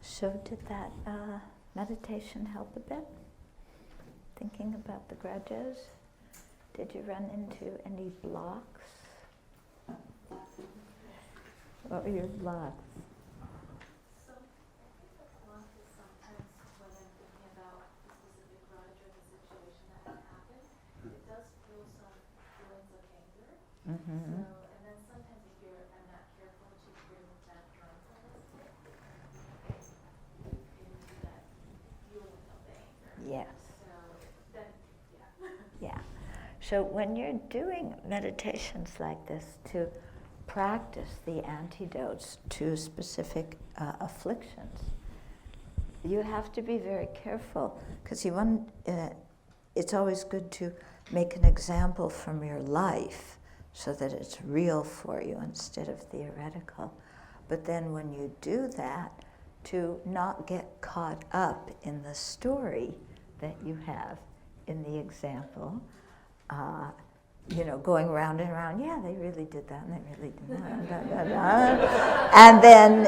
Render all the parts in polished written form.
So did that meditation help a bit? Thinking about the grudges? Did you run into any blocks? What were your blocks? So I think the block is sometimes when I'm thinking about a specific grudge or the situation that had happened, it does feel some feelings of anger. Mm-hmm. So, and then sometimes if I'm not careful to bring that mindfulness into that feeling of the anger. Yes. So then, yeah. Yeah. So when you're doing meditations like this to practice the antidotes to specific afflictions, you have to be very careful, because it's always good to make an example from your life so that it's real for you instead of theoretical. But then when you do that, to not get caught up in the story that you have in the example, going round and round, yeah, they really did that, and they really did that, da, da, da. And then,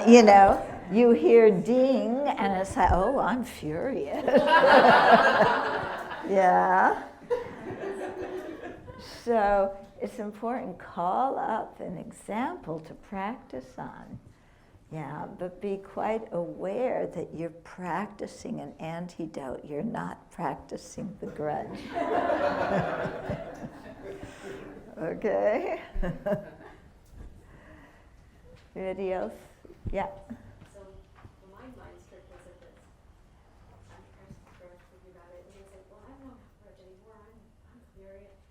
you hear ding, and it's like, oh, I'm furious. Yeah. So it's important, call up an example to practice on. Yeah, but be quite aware that you're practicing an antidote. You're not practicing the grudge. Okay. Anybody else? Yeah. So my mind's trick was at this. I'm thinking about it, and he was like, "Well, I don't have grudge anymore. I'm furious."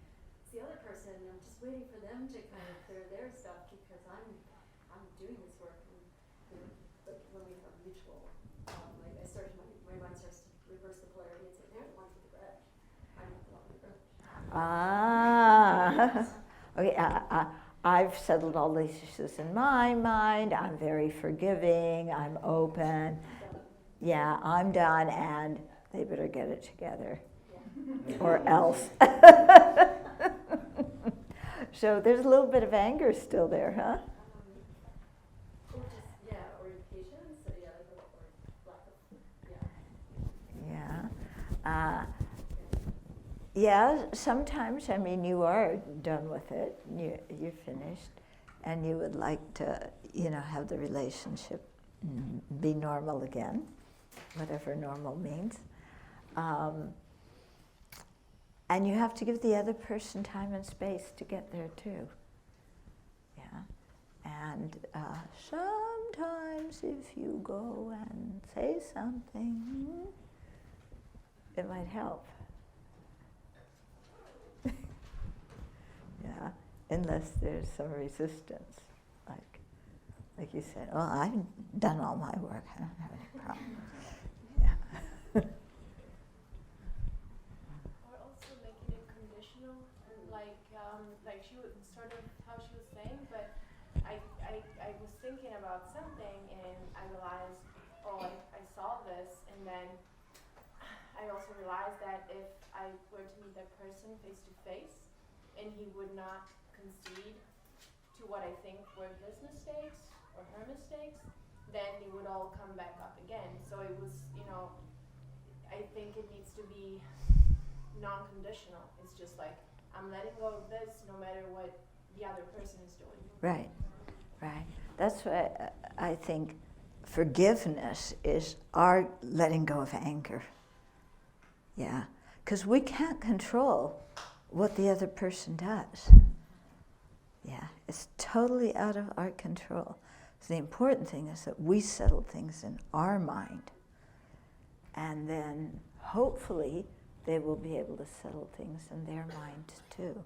It's the other person. I'm just waiting for them to kind of clear their stuff because I'm doing this work. And, but when we have mutual, like my mind starts to reverse the polarity and say, "They're the ones with the grudge. I'm not the one with the grudge." Okay, I've settled all these issues in my mind. I'm very forgiving. I'm open. Yeah, I'm done, and they better get it together, or else. So there's a little bit of anger still there, huh? Or impatience. So or lack of, Yeah. Yeah, sometimes, you are done with it, you're finished, and you would like to, have the relationship be normal again, whatever normal means. And you have to give the other person time and space to get there too. Yeah. And sometimes if you go and say something, it might help. Yeah, unless there's some resistance, like you said, "Oh, I've done all my work. I don't have any problem." Yeah. Or also making it conditional, like she was sort of how she was saying, but I was thinking about something and I realized, oh, I saw this, and then I also realized that if I were to meet that person face to face, and he would not concede to what I think were his mistakes or her mistakes, then they would all come back up again. So it was, I think it needs to be non-conditional. It's just like, I'm letting go of this no matter what the other person is doing. Right. That's why I think forgiveness is our letting go of anger. Yeah, because we can't control what the other person does. Yeah, it's totally out of our control. So the important thing is that we settle things in our mind, and then hopefully they will be able to settle things in their mind too.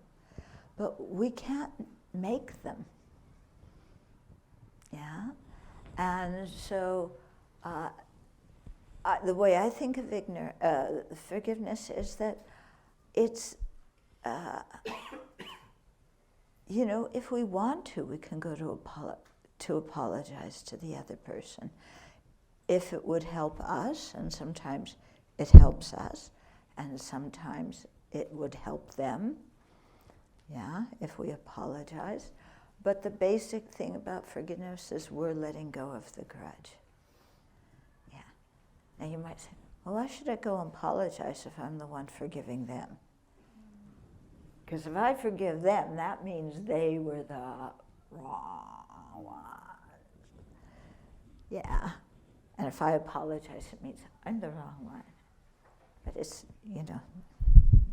But we can't make them. Yeah, and so the way I think of forgiveness is that it's if we want to, we can go to apologize to the other person. If it would help us, and sometimes it helps us, and sometimes it would help them, yeah, if we apologize. But the basic thing about forgiveness is we're letting go of the grudge. Yeah. And you might say, well, why should I go and apologize if I'm the one forgiving them? Because if I forgive them, that means they were the wrong ones. Yeah. And if I apologize, it means I'm the wrong one. But it's, they're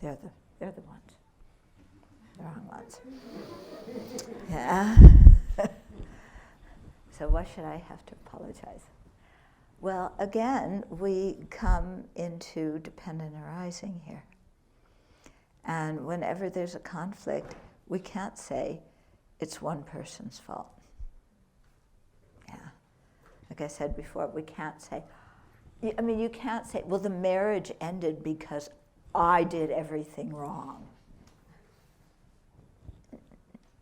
the ones. The wrong ones. Yeah. So why should I have to apologize? Well, again, we come into dependent arising here. And whenever there's a conflict, we can't say it's one person's fault. Yeah. Like I said before, we can't say, you can't say, well, the marriage ended because I did everything wrong.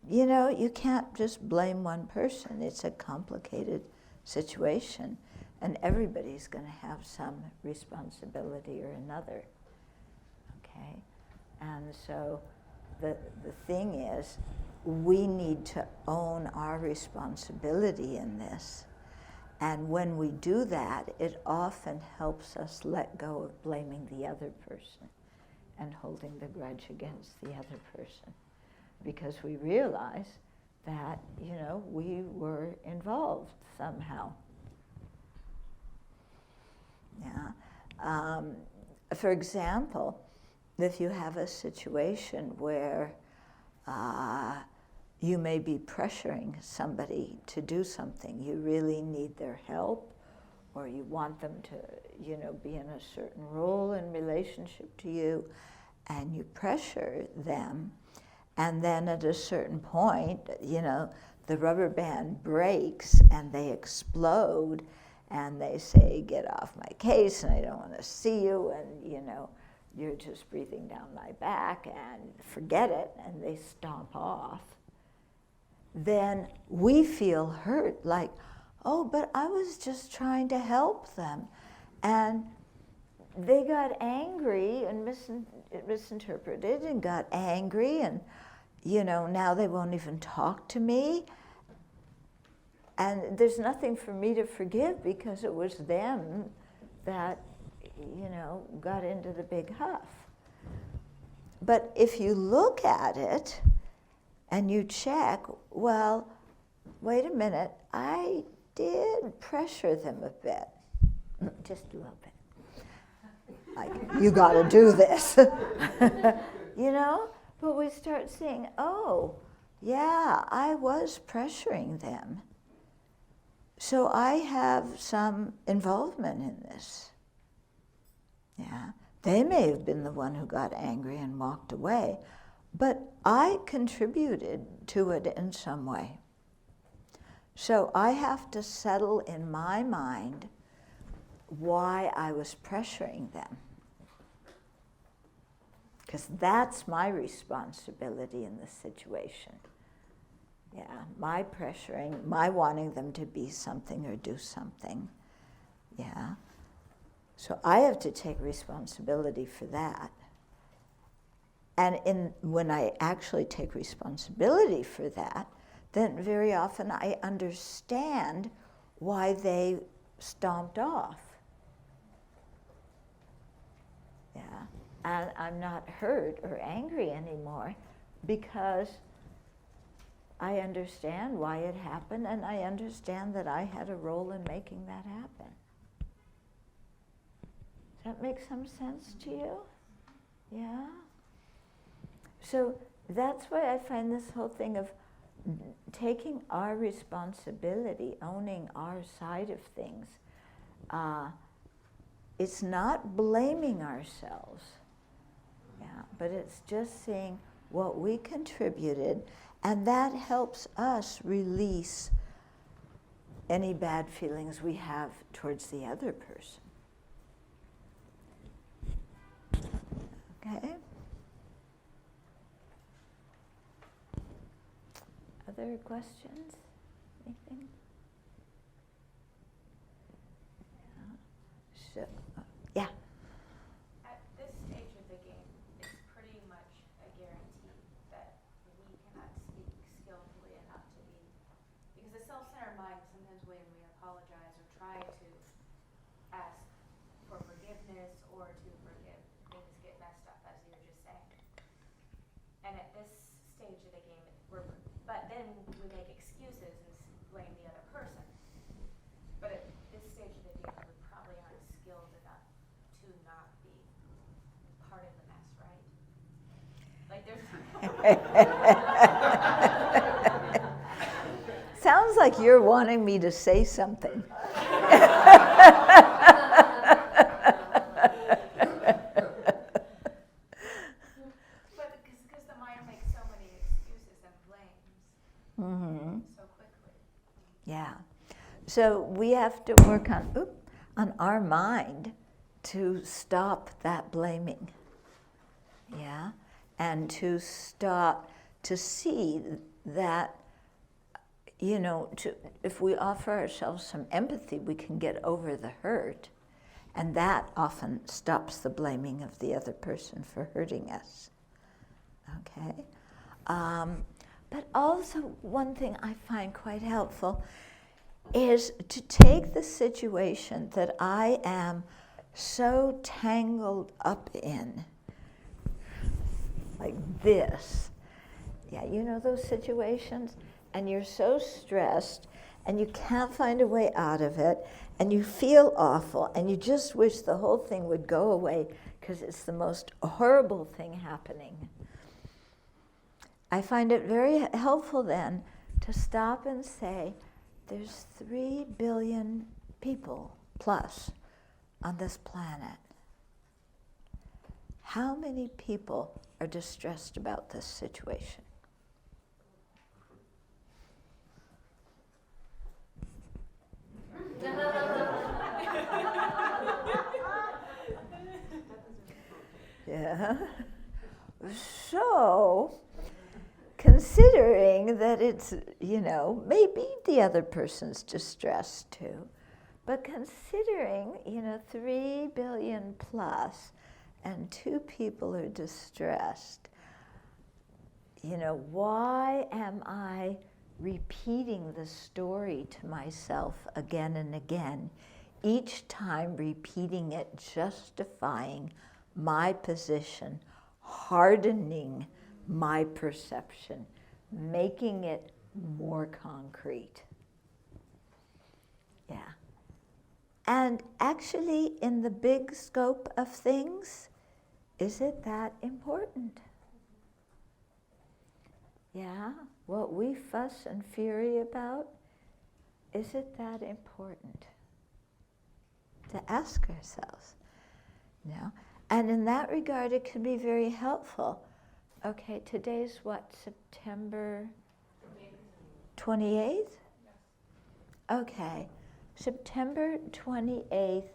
You can't just blame one person. It's a complicated situation, and everybody's going to have some responsibility or another. Okay? And so the thing is, we need to own our responsibility in this. And when we do that, it often helps us let go of blaming the other person and holding the grudge against the other person. Because we realize that, we were involved somehow. Yeah. For example, if you have a situation where you may be pressuring somebody to do something, you really need their help, or you want them to, be in a certain role in relationship to you, and you pressure them, and then at a certain point, the rubber band breaks and they explode, and they say, get off my case, and I don't want to see you, and, you're just breathing down my back, and forget it, and they stomp off. Then we feel hurt, like, oh, but I was just trying to help them. And they got angry and misinterpreted and got angry, and, now they won't even talk to me. And there's nothing for me to forgive because it was them that, got into the big huff. But if you look at it and you check, well, wait a minute, I did pressure them a bit, just a little bit. Like, you got to do this, But we start seeing, oh, yeah, I was pressuring them. So I have some involvement in this. Yeah, they may have been the one who got angry and walked away, but I contributed to it in some way. So I have to settle in my mind why I was pressuring them. Because that's my responsibility in this situation. Yeah, my pressuring, my wanting them to be something or do something. Yeah. So I have to take responsibility for that. And when I actually take responsibility for that, then very often I understand why they stomped off. Yeah. And I'm not hurt or angry anymore because I understand why it happened, and I understand that I had a role in making that happen. Does that make some sense to you? Yeah? So that's why I find this whole thing of taking our responsibility, owning our side of things, it's not blaming ourselves, but it's just seeing what we contributed, and that helps us release any bad feelings we have towards the other person. Okay? Other questions? Anything? So, yeah. At this stage of the game, it's pretty much a guarantee that we cannot speak skillfully enough to be, because the self-centered mind, sometimes when we apologize or try to ask forgiveness or to forgive. Things get messed up, as you were just saying. And at this stage of the game, but then we make excuses and blame the other person. But at this stage of the game, we probably aren't skilled enough to not be part of the mess, right? Like there's. Sounds like you're wanting me to say something. But because the mind makes so many excuses and blames so quickly. Yeah. So we have to work on our mind to stop that blaming. Yeah. And to stop, to see that, you know, if we offer ourselves some empathy, we can get over the hurt. And that often stops the blaming of the other person for hurting us. Okay? But also, one thing I find quite helpful is to take the situation that I am so tangled up in, like this. Yeah, you know those situations? And you're so stressed, and you can't find a way out of it, and you feel awful, and you just wish the whole thing would go away because it's the most horrible thing happening. I find it very helpful then to stop and say, there's 3 billion people plus on this planet. How many people are distressed about this situation? Yeah. So, considering that it's, you know, maybe the other person's distressed too, but considering, you know, 3 billion plus and 2 people are distressed, you know, why am I repeating the story to myself again and again, each time repeating it, justifying my position, hardening my perception, making it more concrete? Yeah. And actually, in the big scope of things, is it that important? Yeah, what we fuss and fury about, is it that important? To ask ourselves, you know? And in that regard, it can be very helpful. Okay, today's what, September 28th? Okay, September 28th,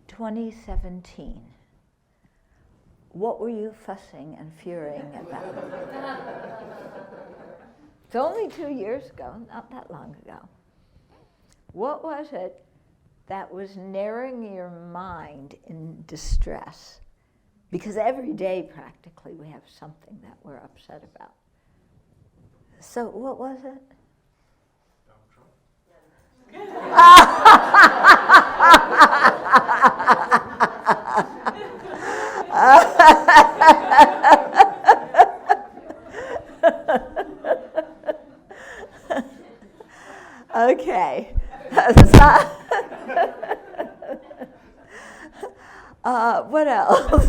2017. What were you fussing and furying about? It's only 2 years ago, not that long ago. What was it that was narrowing your mind in distress? Because every day, practically, we have something that we're upset about. So what was it? Okay. What else?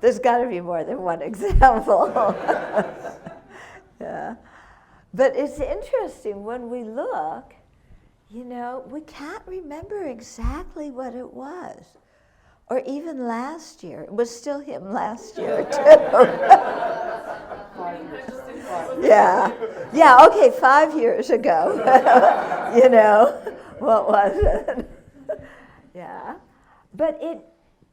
There's got to be more than one example. Yeah. But it's interesting when we look, you know, we can't remember exactly what it was. Or even last year. It was still him last year, too. Yeah. Yeah, okay, 5 years ago. You know, what was it? Yeah. But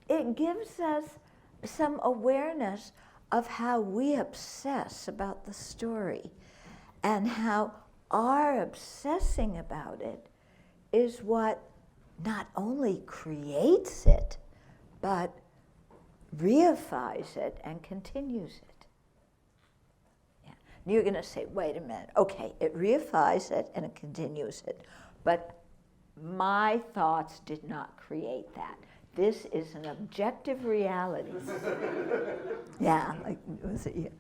it gives us some awareness of how we obsess about the story and how our obsessing about it is what not only creates it, but reifies it and continues it. Yeah. And you're going to say, wait a minute, okay, it reifies it and it continues it. But my thoughts did not create that. This is an objective reality. Yeah, like, was it you?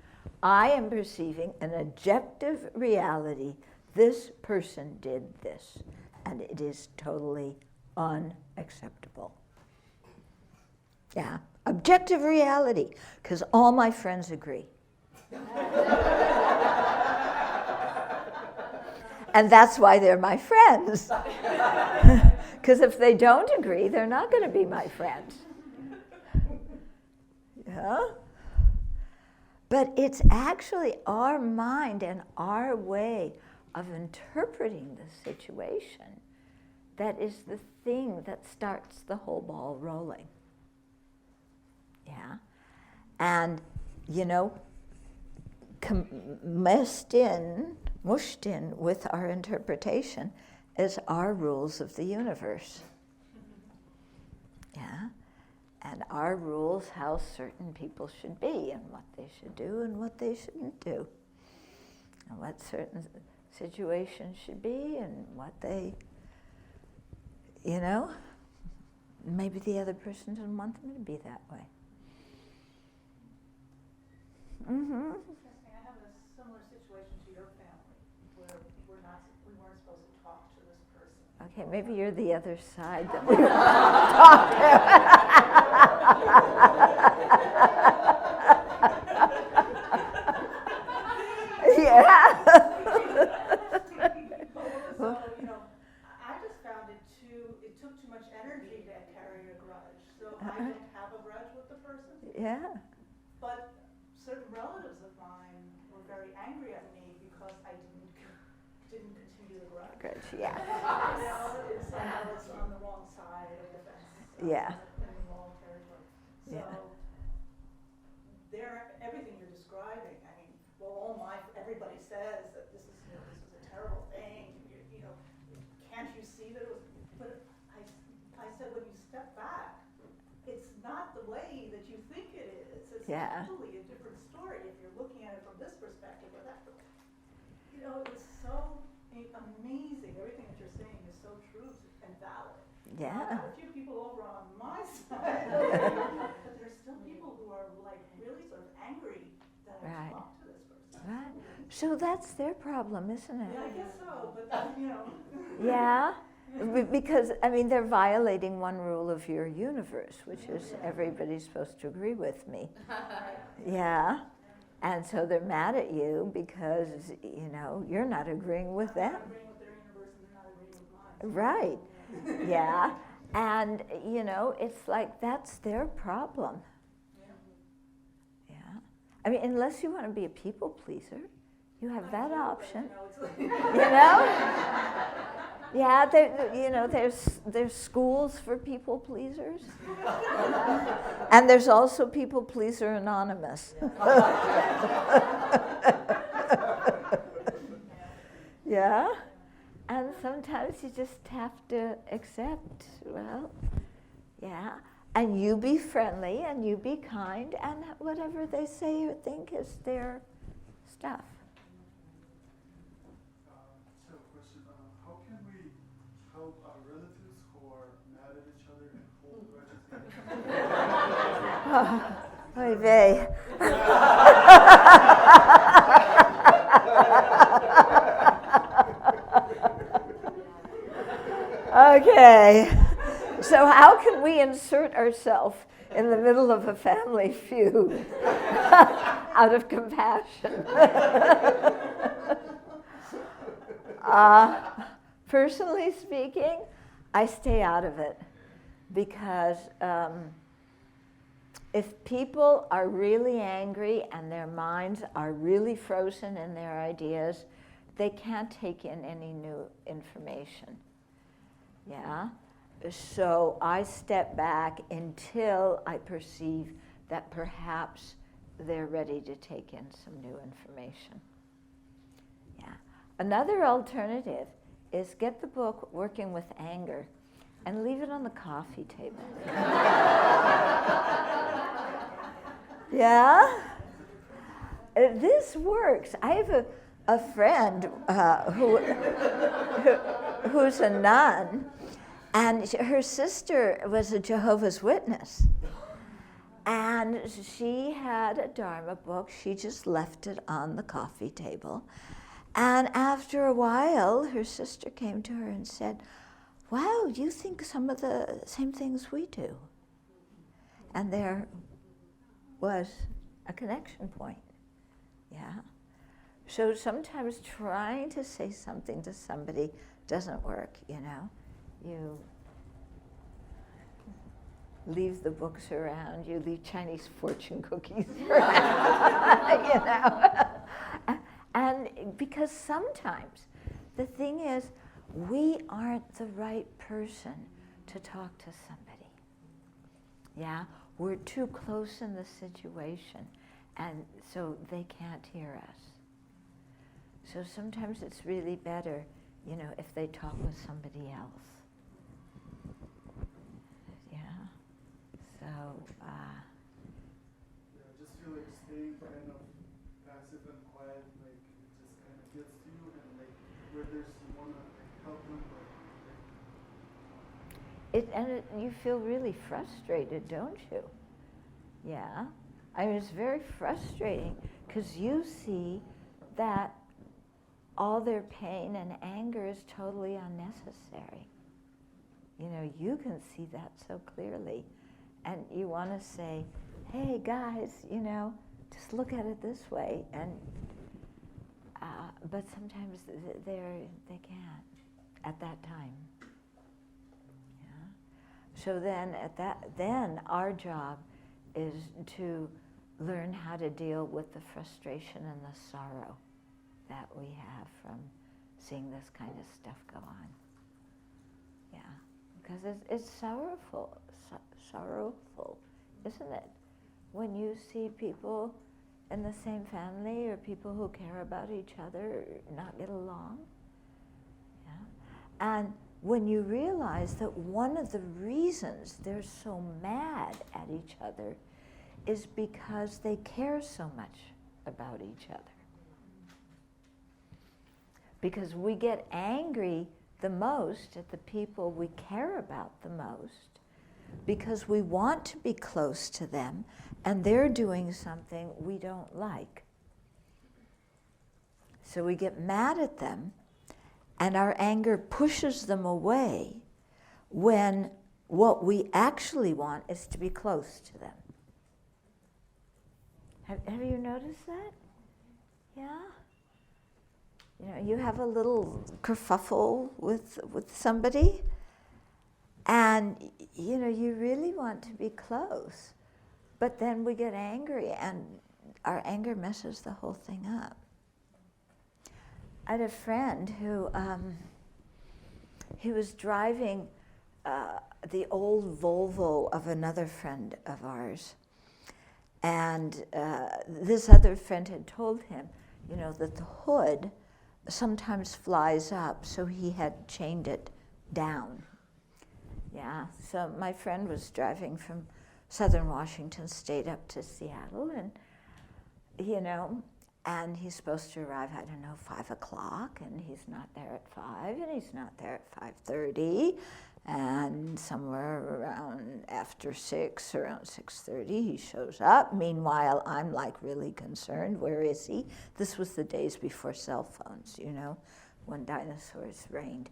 I am perceiving an objective reality. This person did this, and it is totally unacceptable. Yeah, objective reality, because all my friends agree. And that's why they're my friends. Because if they don't agree, they're not going to be my friends. Yeah? But it's actually our mind and our way of interpreting the situation that is the thing that starts the whole ball rolling. Yeah? And, you know, mushed in with our interpretation is our rules of the universe. Yeah? And our rules how certain people should be and what they should do and what they shouldn't do. And what certain situations should be and what they, you know, maybe the other person doesn't want them to be that way. Mm-hmm. Interesting. I have a similar situation to your family, where we weren't supposed to talk to this person. Okay, maybe you're the other side that we talk to. Yeah. So, you know, I just found it took too much energy to carry a grudge. So I don't have a grudge with the person. Yeah. But certain relatives of mine were very angry at me because I didn't continue the grudge. Good, yeah. You know, it's like I was on the wrong side of the fence. Yeah. In the wrong territory. So everything you're describing, I mean, well, everybody says that this is a terrible thing. You know, can't you see that it was? But I said, when you step back, it's not the way that you think it is. It's totally a different story if you're looking at it from this perspective or that. You know, it's so amazing. Everything that you're saying is so true and valid. Yeah. I have a few people over on my side, but there's still people who are like really sort of angry that I talked to this person. Right. So that's their problem, isn't it? Yeah, I guess so, but you know. Yeah. Because, I mean, they're violating one rule of your universe, which is everybody's supposed to agree with me. Yeah. And so they're mad at you because, you know, you're not agreeing with them. I'm not agreeing with their universe and they're not agreeing with mine. Right. Yeah. And, you know, it's like that's their problem. Yeah. I mean, unless you want to be a people pleaser, you have that option. You know? Yeah, you know, there's schools for people pleasers, and there's also People Pleaser Anonymous. Yeah, and sometimes you just have to accept. Well, yeah, and you be friendly and you be kind, and whatever they say or think is their stuff. Oy vey. Okay, so how can we insert ourselves in the middle of a family feud out of compassion? Personally speaking, I stay out of it because if people are really angry and their minds are really frozen in their ideas, they can't take in any new information. Yeah? So I step back until I perceive that perhaps they're ready to take in some new information. Yeah. Another alternative is get the book Working with Anger and leave it on the coffee table. Yeah? this works. I have a friend who's a nun, and her sister was a Jehovah's Witness. And she had a Dharma book. She just left it on the coffee table. And after a while, her sister came to her and said, wow, you think some of the same things we do. And there was a connection point. Yeah. So sometimes trying to say something to somebody doesn't work, you know. You leave the books around, you leave Chinese fortune cookies around, you know. And because sometimes the thing is, we aren't the right person to talk to somebody. Yeah? We're too close in the situation, and so they can't hear us. So sometimes it's really better, you know, if they talk with somebody else. Yeah. So, yeah, I just feel like staying kind of passive and quiet, like it just kind of gets to you, and like where there's you wanna like help them, but you feel really frustrated, don't you? Yeah. I mean, it's very frustrating because you see that all their pain and anger is totally unnecessary. You know, you can see that so clearly. And you want to say, hey, guys, you know, just look at it this way. And but sometimes they can't at that time. Yeah. So then our job is to learn how to deal with the frustration and the sorrow that we have from seeing this kind of stuff go on. Yeah, because it's sorrowful, isn't it? When you see people in the same family or people who care about each other not get along. Yeah, and when you realize that one of the reasons they're so mad at each other is because they care so much about each other. Because we get angry the most at the people we care about the most because we want to be close to them and they're doing something we don't like. So we get mad at them and our anger pushes them away when what we actually want is to be close to them. Have you noticed that? Yeah? You know, you have a little kerfuffle with somebody, and you know, you really want to be close, but then we get angry, and our anger messes the whole thing up. I had a friend who he was driving the old Volvo of another friend of ours, and this other friend had told him, you know, that the hood sometimes flies up, so he had chained it down. Yeah, so my friend was driving from southern Washington State up to Seattle, and you know, and he's supposed to arrive, I don't know, 5 o'clock, and he's not there at 5, and he's not there at 5:30, and somewhere around after 6, around 6:30, he shows up. Meanwhile, I'm like really concerned, where is he? This was the days before cell phones, you know, when dinosaurs reigned.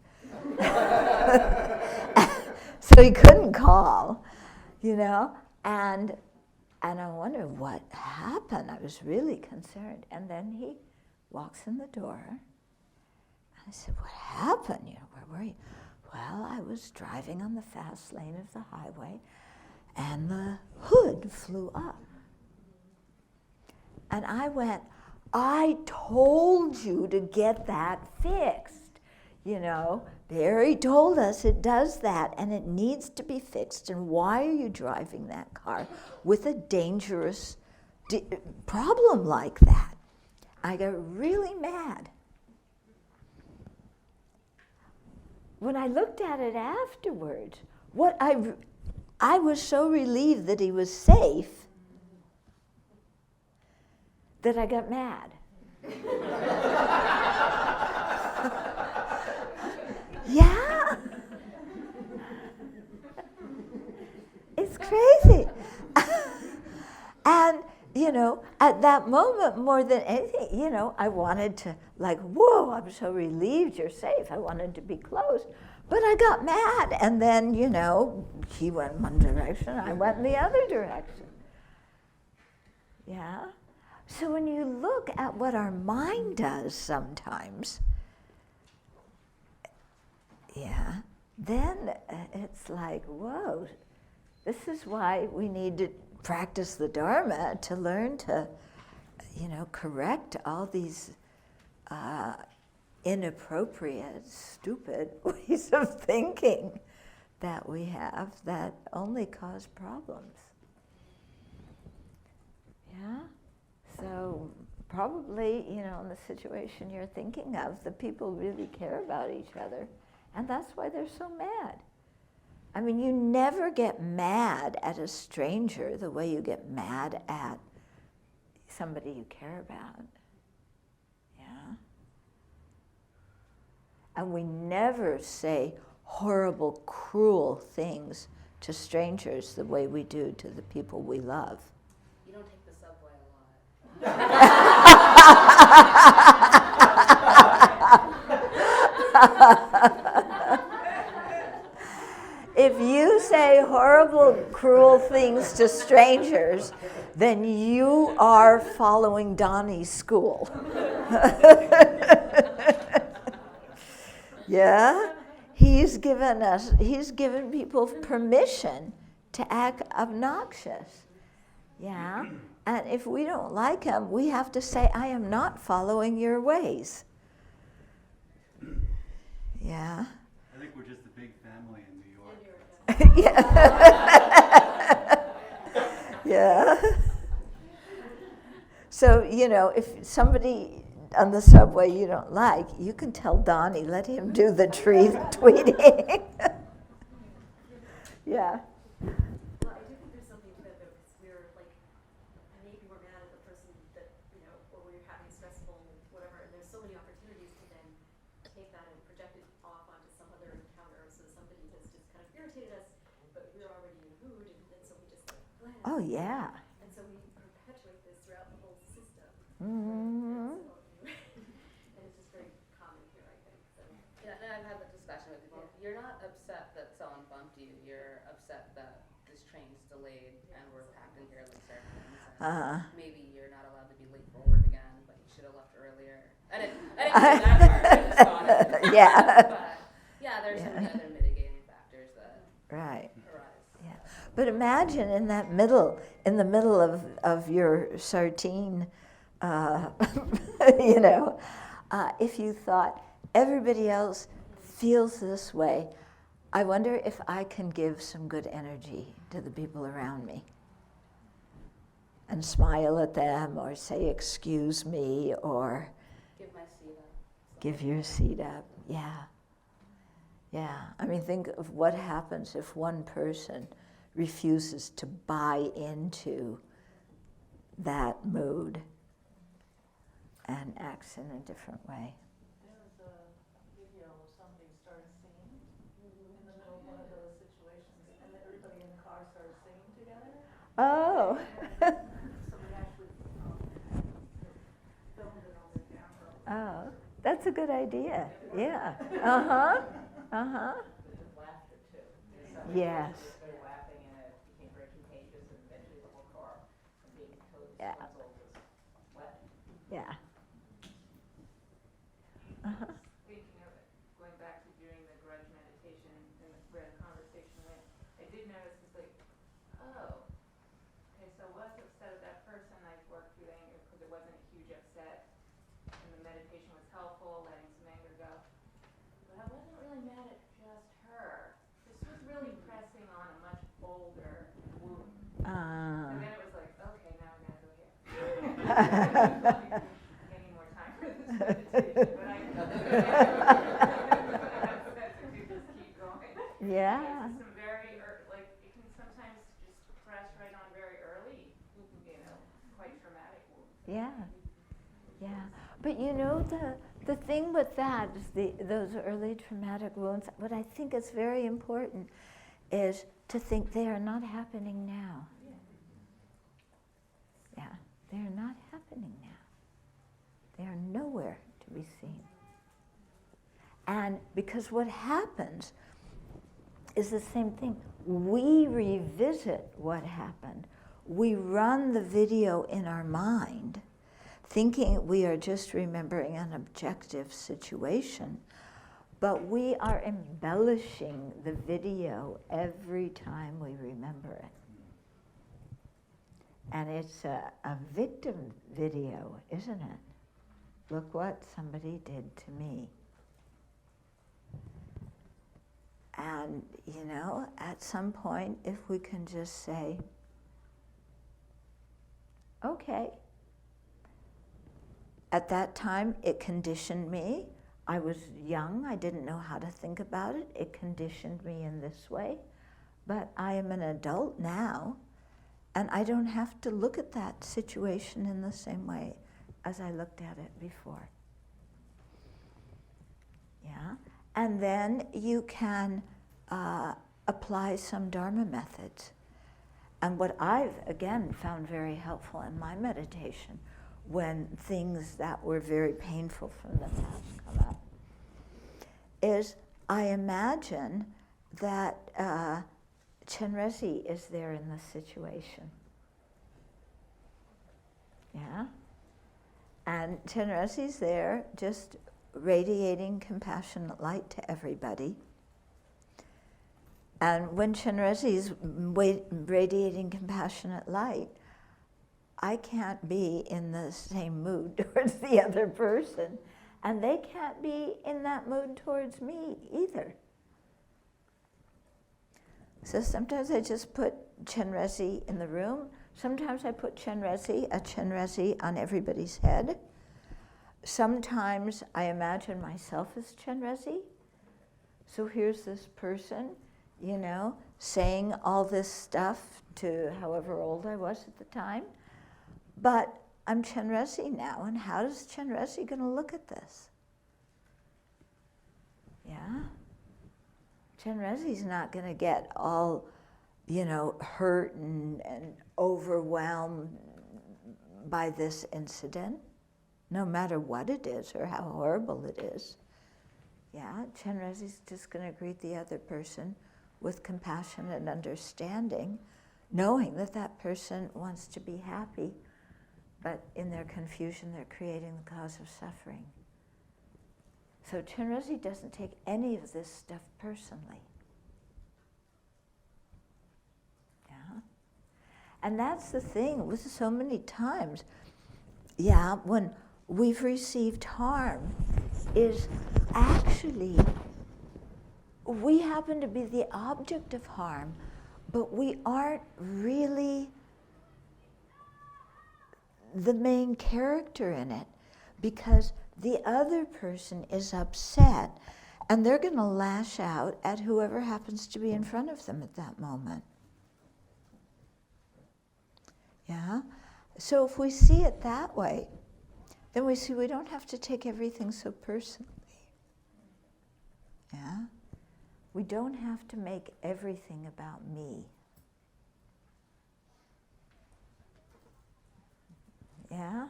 So he couldn't call, you know, and I wondered what happened. I was really concerned. And then he walks in the door. And I said, what happened? You know, where were you? Well, I was driving on the fast lane of the highway, and the hood flew up. And I went, I told you to get that fixed. You know, Barry told us it does that, and it needs to be fixed. And why are you driving that car with a dangerous problem like that? I got really mad. When I looked at it afterwards, I was so relieved that he was safe that I got mad. Yeah. It's crazy. And, at that moment, more than anything, I wanted to, whoa, I'm so relieved you're safe. I wanted to be close. But I got mad. And then, he went in one direction, I went in the other direction. Yeah? So when you look at what our mind does sometimes, yeah, then it's like, whoa, this is why we need to practice the Dharma to learn to, correct all these inappropriate, stupid ways of thinking that we have that only cause problems. Yeah? So probably, in the situation you're thinking of, the people really care about each other, and that's why they're so mad. I mean, you never get mad at a stranger the way you get mad at somebody you care about. Yeah? And we never say horrible, cruel things to strangers the way we do to the people we love. You don't take the subway a lot. If you say horrible, cruel things to strangers, then you are following Donnie's school. Yeah? He's given people permission to act obnoxious. Yeah? And if we don't like him, we have to say, I am not following your ways. Yeah? I think we're just a big family in New York. Yeah. Yeah. So, if somebody on the subway you don't like, you can tell Donnie, let him do the tweeting. Yeah. Well, I do think there's something to that, though, because maybe we're mad at the person that, or we're having stressful, whatever, and there's so many opportunities to then take that and project it off onto some other encounter, so somebody has just kind of irritated us, but we're already in the mood, and so we just blend. Oh, yeah. And so we perpetuate this throughout the whole system. Mm-hmm. And it's just very common here, I think. So. Yeah, and I've had that discussion with people. You're not upset that someone bumped you. You're upset that this train's delayed and we're packed in here like sardines. Maybe you're not allowed to be late for work again, but you should have left earlier. I didn't do that part. I just thought it. Yeah. But yeah, there's some other mitigating factors that Right. arise. Yeah. But imagine in the middle of your sardine, if you thought everybody else feels this way, I wonder if I can give some good energy to the people around me and smile at them or say, excuse me, or Give my seat up. give your seat up. Yeah. Yeah. I mean, think of what happens if one person refuses to buy into that mood and acts in a different way. There was a video where somebody started singing in the middle of one of those situations, and then everybody in the car started singing together. Oh. Somebody actually filmed it on their camera. Oh, that's a good idea. Yeah. Uh-huh. Uh-huh. Laughter too. Yes. Started laughing and it became very contagious and eventually the whole car from being totally Yeah. disgruntled was wet. Yeah. Uh-huh. Thinking of it, going back to doing the grudge meditation and where the conversation went, I did notice it's like, oh, okay, so I was upset at that person, I worked through anger because it wasn't a huge upset and the meditation was helpful, letting some anger go. But I wasn't really mad at just her. This was really pressing on a much older wound. And then it was like, okay, now we gotta go here. Any more time for this meditation, but I just keep going. Yeah. Some very, it can sometimes just press right on very early, quite traumatic wounds. Yeah, yeah. But you know, the thing with that is those early traumatic wounds, what I think is very important is to think they are not happening now. Yeah, they are not happening now. They are nowhere to be seen. And because what happens is the same thing. We revisit what happened. We run the video in our mind, thinking we are just remembering an objective situation, but we are embellishing the video every time we remember it. And it's a victim video, isn't it? Look what somebody did to me. And, you know, at some point, if we can just say, okay, at that time, it conditioned me. I was young, I didn't know how to think about it. It conditioned me in this way. But I am an adult now, and I don't have to look at that situation in the same way as I looked at it before. Yeah? And then you can apply some Dharma methods. And what I've, again, found very helpful in my meditation when things that were very painful from the past come up is I imagine that Chenrezig is there in the situation. Yeah? And Chenrezig's there just radiating compassionate light to everybody. And when Chenrezig's radiating compassionate light, I can't be in the same mood towards the other person, and they can't be in that mood towards me either. So sometimes I just put Chenrezig in the room. Sometimes I put a Chenrezig on everybody's head. Sometimes I imagine myself as Chenrezig. So here's this person, you know, saying all this stuff to however old I was at the time. But I'm Chenrezig now, and how is Chenrezig going to look at this? Yeah? Chenrezig's not going to get all, you know, hurt and overwhelmed by this incident, no matter what it is or how horrible it is. Yeah, Chenrezig's just going to greet the other person with compassion and understanding, knowing that that person wants to be happy, but in their confusion, they're creating the cause of suffering. So Chenrezig doesn't take any of this stuff personally. Yeah? And that's the thing with so many times, yeah, when we've received harm, is actually we happen to be the object of harm, but we aren't really the main character in it, because the other person is upset and they're going to lash out at whoever happens to be in front of them at that moment. Yeah? So if we see it that way, then we see we don't have to take everything so personally. Yeah? We don't have to make everything about me. Yeah?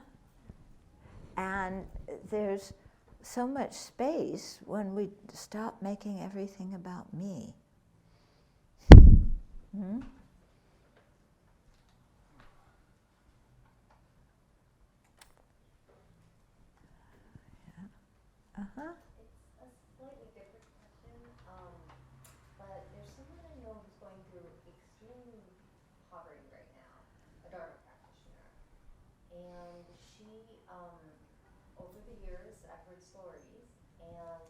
And there's so much space when we stop making everything about me. Hmm? Yeah. Uh-huh. It's a slightly different question, but there's someone I know who's going through extreme poverty right now, a Dharma practitioner. And she, over the years, I've heard stories, and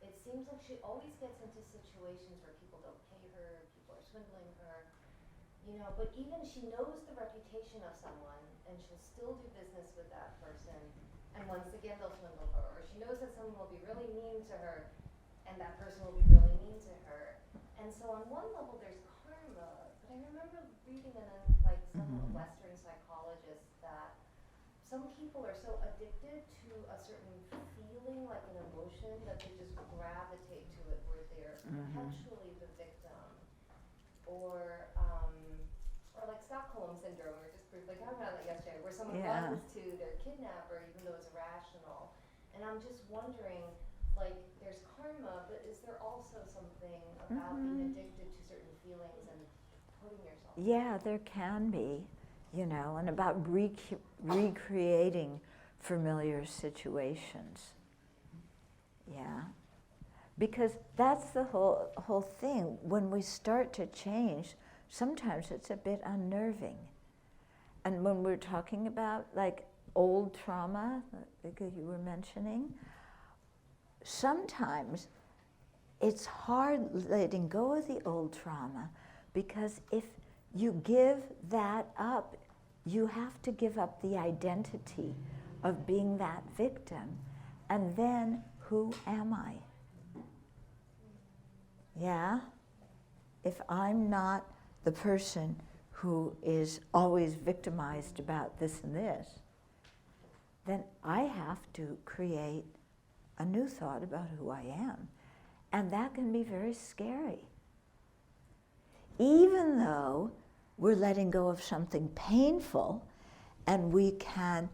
it seems like she always gets into situations where people don't pay her, people are swindling her, you know, but even she knows the reputation of someone, and she'll still do business with that person, and once again they'll swindle her, or she knows that someone will be really mean to her, and that person will be really mean to her. And so on one level there's karma, but I remember reading in some Western psychologist that some people are so addicted to a certain feeling, like an emotion, that they just gravitate to it, where they're perpetually the victim, or like Stockholm syndrome, or just like I talked about that yesterday, where someone runs to their kidnapper even though it's irrational. And I'm just wondering, like, there's karma, but is there also something about being addicted to certain feelings and putting yourself? Yeah, there can be, you know, and about recreating familiar situations. Yeah. Because that's the whole thing. When we start to change, sometimes it's a bit unnerving. And when we're talking about like old trauma, like you were mentioning, sometimes it's hard letting go of the old trauma, because if you give that up, you have to give up the identity of being that victim. And then, who am I? Yeah? If I'm not the person who is always victimized about this and this, then I have to create a new thought about who I am. And that can be very scary. Even though we're letting go of something painful, and we can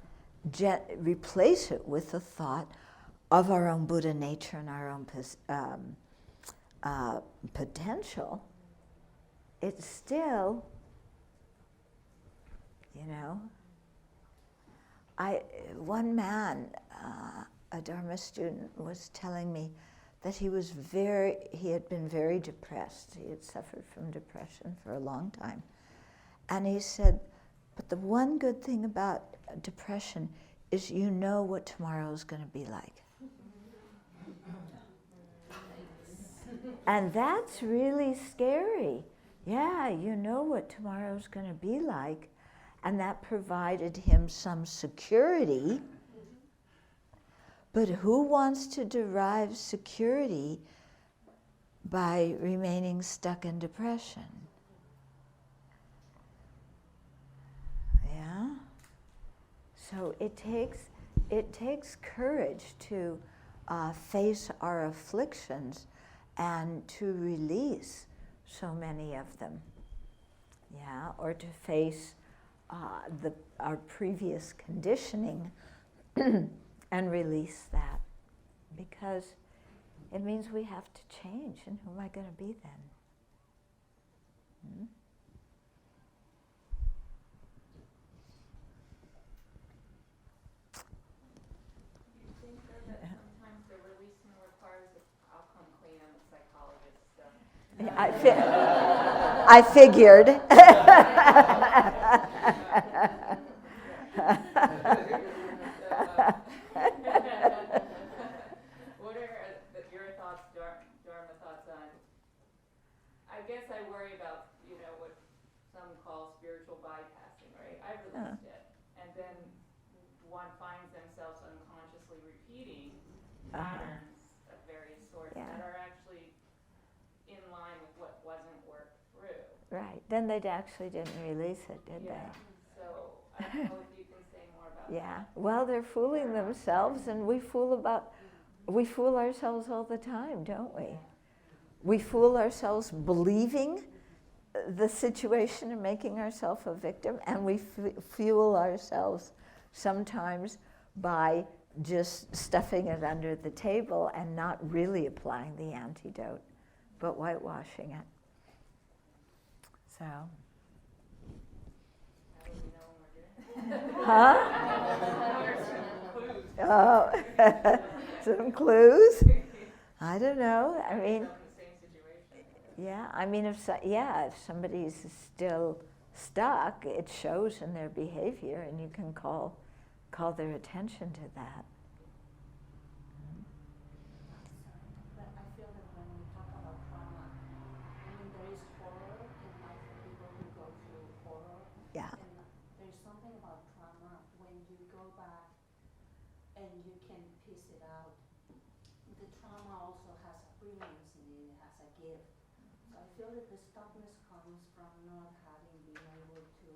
replace it with the thought of our own Buddha nature and our own potential, it's still, you know, one man, a Dharma student, was telling me that he had been very depressed. He had suffered from depression for a long time. And he said, but the one good thing about depression is you know what tomorrow's going to be like. And that's really scary. Yeah, you know what tomorrow's going to be like. And that provided him some security. But who wants to derive security by remaining stuck in depression? Yeah? So it takes courage to face our afflictions and to release so many of them. Yeah? Or to face our previous conditioning and release that, because it means we have to change. And who am I going to be then? Do you think that sometimes the releasing requires I'll come clean, I'm a psychologist, so. I figured. What are your thoughts, Dharma thoughts on, I guess I worry about, what some call spiritual bypassing, right? I released it, and then one finds themselves unconsciously repeating patterns of various sorts that are actually in line with what wasn't worked through. Right. Then they actually didn't release it, did they? So I don't know if you can say more about that. Yeah. Well, they're fooling themselves, and we fool ourselves all the time, don't we? We fool ourselves believing the situation and making ourselves a victim, and we fuel ourselves sometimes by just stuffing it under the table and not really applying the antidote, but whitewashing it. So. Huh? Oh, some clues? I don't know. I mean, yeah. I mean, if somebody's still stuck, it shows in their behavior, and you can call their attention to that. But I feel that when we talk about trauma, there is horror in life for people who go through horror. Yeah. And there's something about trauma when you go back and you can piece it out. The trauma also has a brilliance in it, it has a gift. So I feel that the stuckness comes from not having been able to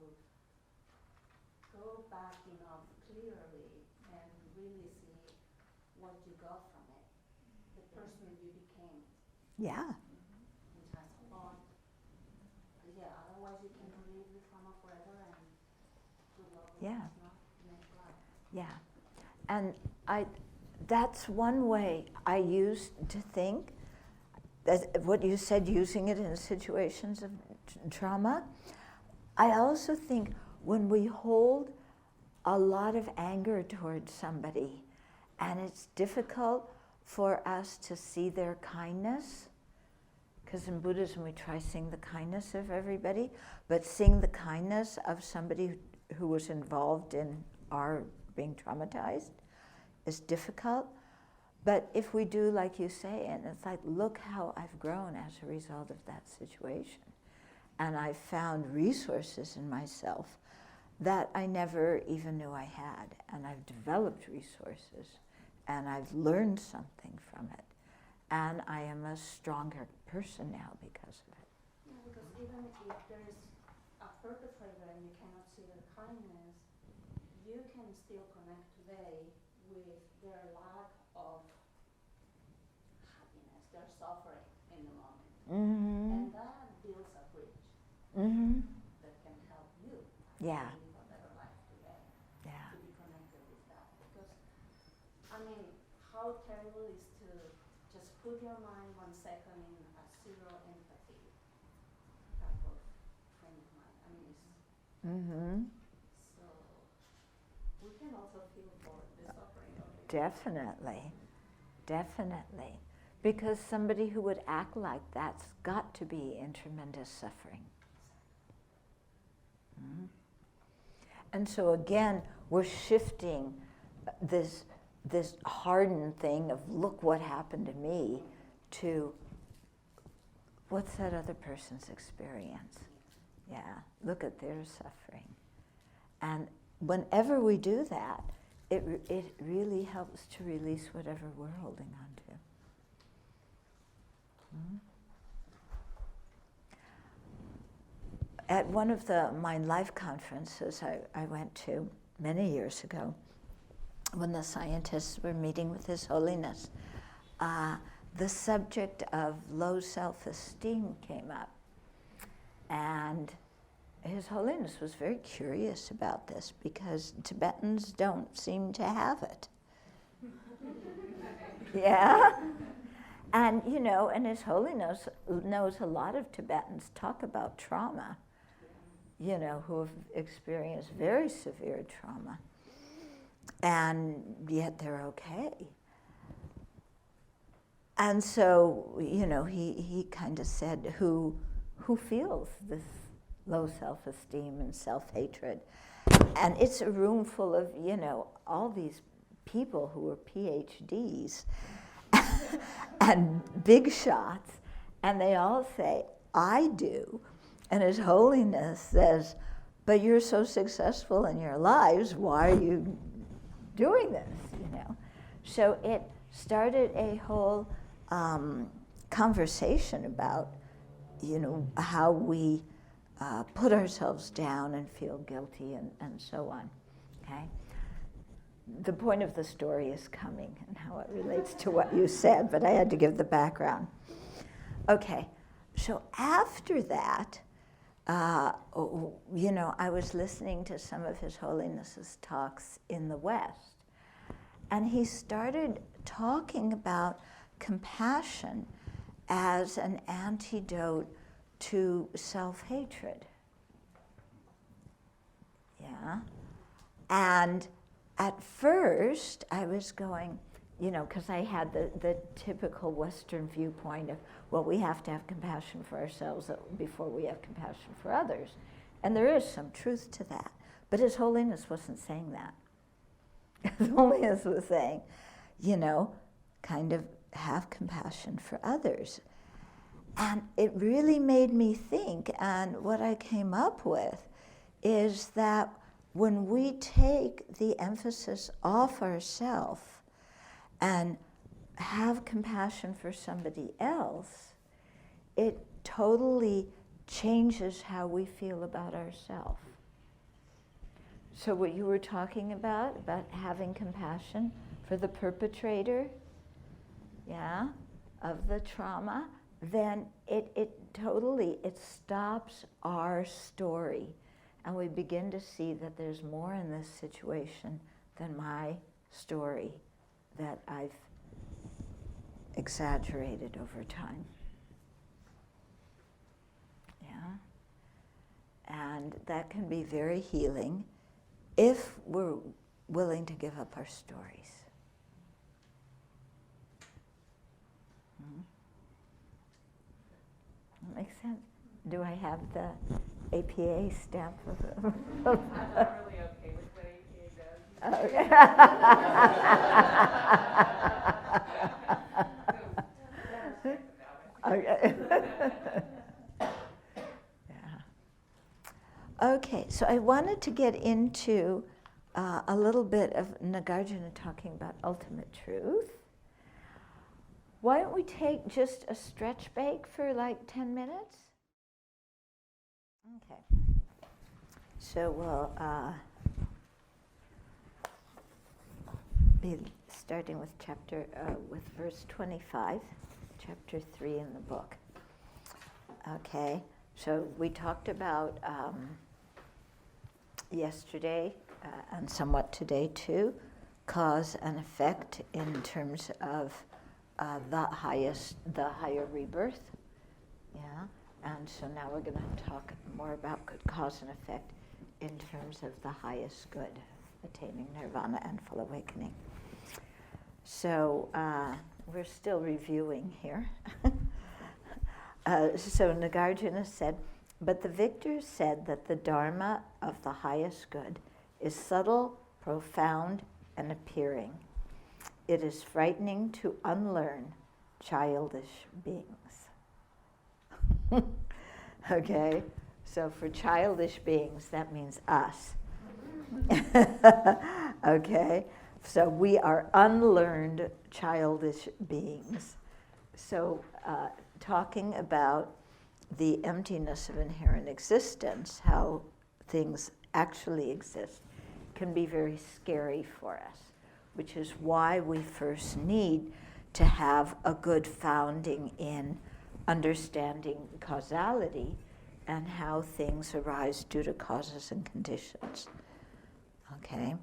go go back enough clearly and really see what you got from it, the person you became, Yeah. which has a lot. Yeah, otherwise you can relive the trauma forever and good luck with Yeah. it's not next life. Yeah. And that's one way I used to think, that what you said, using it in situations of trauma. I also think when we hold a lot of anger towards somebody and it's difficult for us to see their kindness, because in Buddhism we try seeing the kindness of everybody, but seeing the kindness of somebody who was involved in our being traumatized is difficult. But if we do, like you say, and it's like, look how I've grown as a result of that situation. And I've found resources in myself that I never even knew I had. And I've developed resources, and I've learned something from it. And I am a stronger person now because of it. Yeah, because even if there's a perpetrator and you cannot see their kindness, you can still connect today with their lack of happiness, their suffering in the moment. Mm-hmm. And that builds a bridge Mm-hmm. that can help you Yeah. live a better life today, Yeah. to be connected with that. Because, I mean, how terrible is to just put your mind 1 second in a zero empathy type of frame of mind. I mean, it's Mm-hmm. so, we can also feel for the suffering of it. Definitely. Definitely. Because somebody who would act like that's got to be in tremendous suffering. Mm-hmm. And so again, we're shifting this hardened thing of look what happened to me to what's that other person's experience? Yeah, look at their suffering. And whenever we do that, it really helps to release whatever we're holding on to. Mm-hmm. At one of the Mind Life conferences I went to many years ago, when the scientists were meeting with His Holiness, the subject of low self-esteem came up. And His Holiness was very curious about this because Tibetans don't seem to have it. Yeah? And, you know, and His Holiness knows a lot of Tibetans talk about trauma, you know, who have experienced very severe trauma. And yet they're okay. And so, you know, he kind of said, who feels this low self-esteem and self-hatred? And it's a room full of, you know, all these people who are PhDs and big shots, and they all say, I do. And His Holiness says, but you're so successful in your lives, why are you doing this, you know? So it started a whole conversation about, you know, how we put ourselves down and feel guilty and so on, okay? The point of the story is coming and how it relates to what you said, but I had to give the background. Okay, so after that, you know, I was listening to some of His Holiness's talks in the West, and he started talking about compassion as an antidote to self-hatred. Yeah. And at first, I was going, you know, because I had the typical Western viewpoint of, well, we have to have compassion for ourselves before we have compassion for others. And there is some truth to that. But His Holiness wasn't saying that. His Holiness was saying, you know, kind of have compassion for others. And it really made me think, and what I came up with is that when we take the emphasis off ourselves and have compassion for somebody else, it totally changes how we feel about ourselves. So what you were talking about having compassion for the perpetrator, yeah, of the trauma, then it totally stops our story. And we begin to see that there's more in this situation than my story that I've exaggerated over time. Yeah. And that can be very healing if we're willing to give up our stories. That makes sense? Do I have the APA stamp of I'm not really okay with what APA does. Okay. Yeah. Okay, so I wanted to get into a little bit of Nagarjuna talking about ultimate truth. Why don't we take just a stretch break for like 10 minutes? Okay. So we'll be starting with with verse 25, chapter 3 in the book. Okay, so we talked about yesterday and somewhat today too, cause and effect in terms of the higher rebirth. Yeah, and so now we're going to talk more about good cause and effect in terms of the highest good, attaining nirvana and full awakening. So we're still reviewing here. So Nagarjuna said, but the victors said that the Dharma of the highest good is subtle, profound, and appearing. It is frightening to unlearn childish beings. Okay, so for childish beings, that means us. Okay, so we are unlearned childish beings. So talking about the emptiness of inherent existence, how things actually exist, can be very scary for us, which is why we first need to have a good founding in understanding causality and how things arise due to causes and conditions. Okay?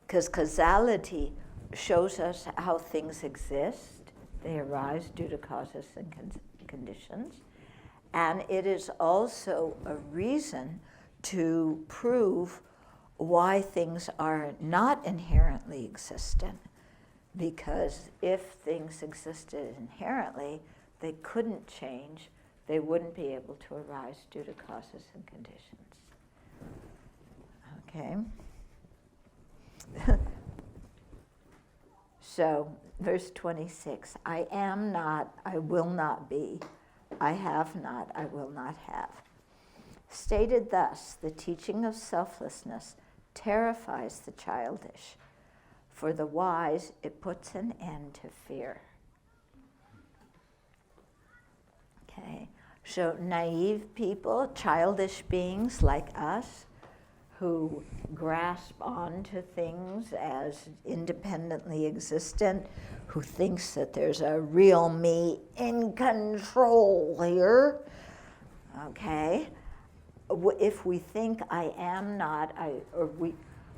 Because causality shows us how things exist. They arise due to causes and conditions. And it is also a reason to prove why things are not inherently existent. Because if things existed inherently, they couldn't change. They wouldn't be able to arise due to causes and conditions. Okay? So, verse 26, I am not, I will not be. I have not, I will not have. Stated thus, the teaching of selflessness terrifies the childish. For the wise, it puts an end to fear. Okay, so naive people, childish beings like us, who grasp onto things as independently existent, who thinks that there's a real me in control here, okay? If we think I am not,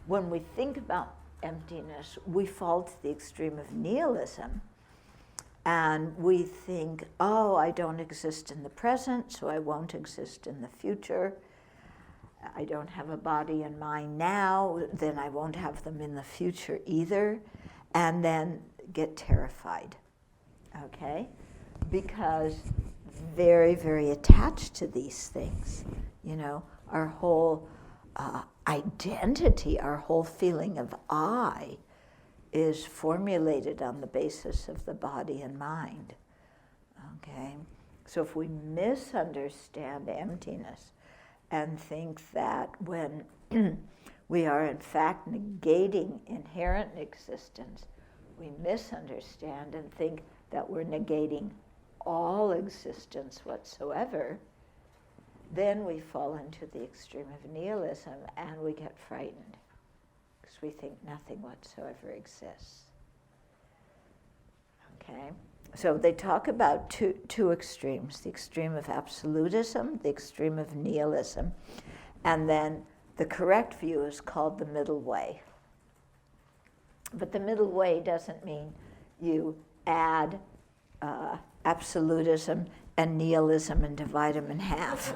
when we think about emptiness, we fall to the extreme of nihilism, and we think, oh, I don't exist in the present, so I won't exist in the future. I don't have a body and mind now, then I won't have them in the future either, and then get terrified, okay? Because very, very attached to these things, you know, our whole identity, our whole feeling of I is formulated on the basis of the body and mind, okay? So if we misunderstand emptiness and think that when we are in fact negating inherent existence, we misunderstand and think that we're negating all existence whatsoever, then we fall into the extreme of nihilism and we get frightened because we think nothing whatsoever exists. Okay? So they talk about two extremes, the extreme of absolutism, the extreme of nihilism, and then the correct view is called the middle way. But the middle way doesn't mean you add absolutism and nihilism and divide them in half.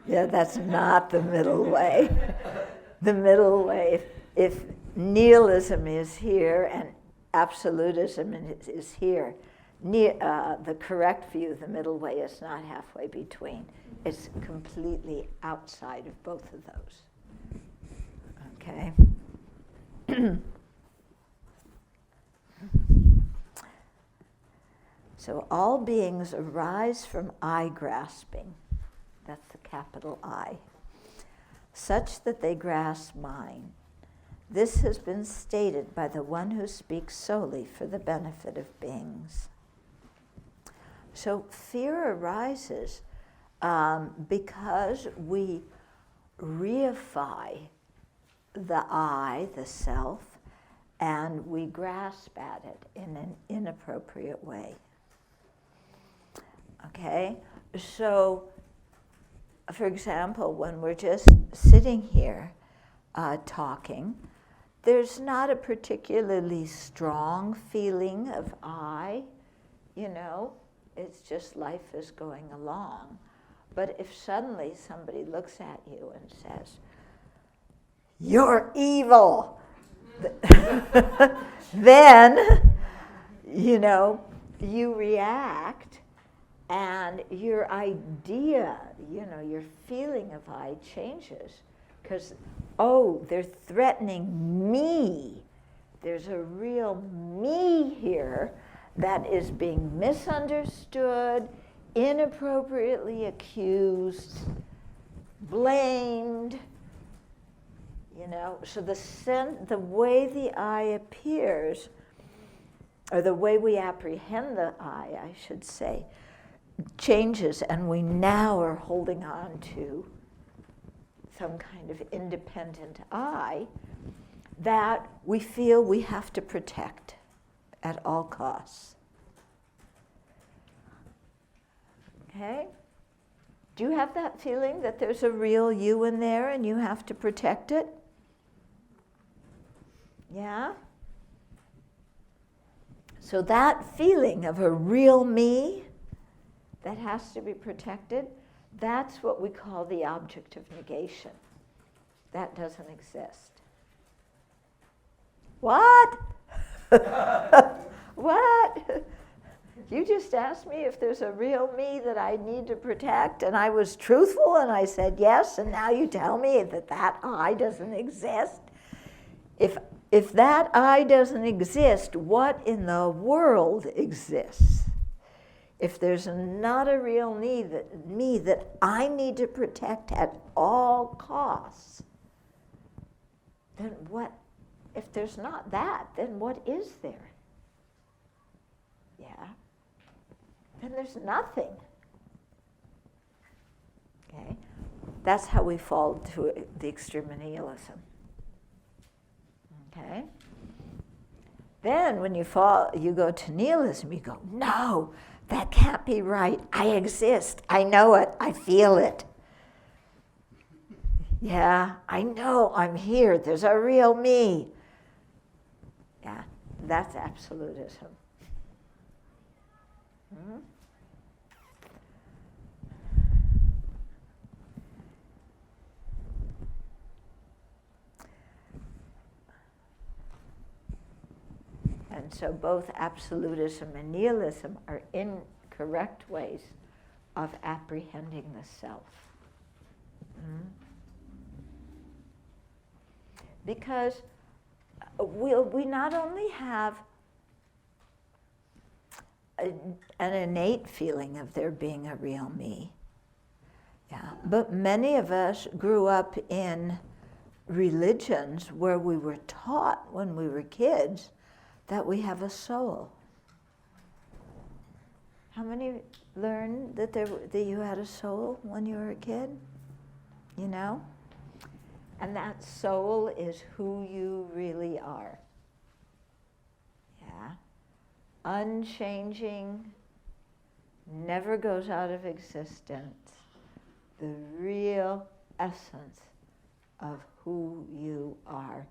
Yeah, that's not the middle way. The middle way, if nihilism is here and absolutism is here, the correct view, the middle way, is not halfway between. It's completely outside of both of those. Okay? So all beings arise from I-grasping. That's the capital I. Such that they grasp mine. This has been stated by the one who speaks solely for the benefit of beings. So fear arises because we reify the I, the self, and we grasp at it in an inappropriate way. Okay? So, for example, when we're just sitting here talking, there's not a particularly strong feeling of I, you know, it's just life is going along. But if suddenly somebody looks at you and says, "You're evil," then, you know, you react, and your idea, you know, your feeling of I changes. Because, oh, they're threatening me. There's a real me here that is being misunderstood, inappropriately accused, blamed, you know. So the way the I appears, or the way we apprehend the I should say, changes, and we now are holding on to some kind of independent I that we feel we have to protect at all costs. Okay? Do you have that feeling that there's a real you in there and you have to protect it? Yeah? So that feeling of a real me that has to be protected, that's what we call the object of negation. That doesn't exist. What? What? You just asked me if there's a real me that I need to protect, and I was truthful and I said yes, and now you tell me that that I doesn't exist? If that I doesn't exist, what in the world exists? If there's not a real me that I need to protect at all costs, then what? If there's not that, then what is there? Yeah? Then there's nothing. Okay? That's how we fall to the extreme of nihilism. Okay? Then when you go to nihilism, you go, no, that can't be right. I exist. I know it. I feel it. Yeah, I know I'm here. There's a real me. Yeah, that's absolutism. Hmm? And so both absolutism and nihilism are incorrect ways of apprehending the self. Hmm? Because we not only have an innate feeling of there being a real me, yeah, but many of us grew up in religions where we were taught when we were kids that we have a soul. How many learn that that you had a soul when you were a kid? You know? And that soul is who you really are. Yeah? Unchanging, never goes out of existence. The real essence of who you are,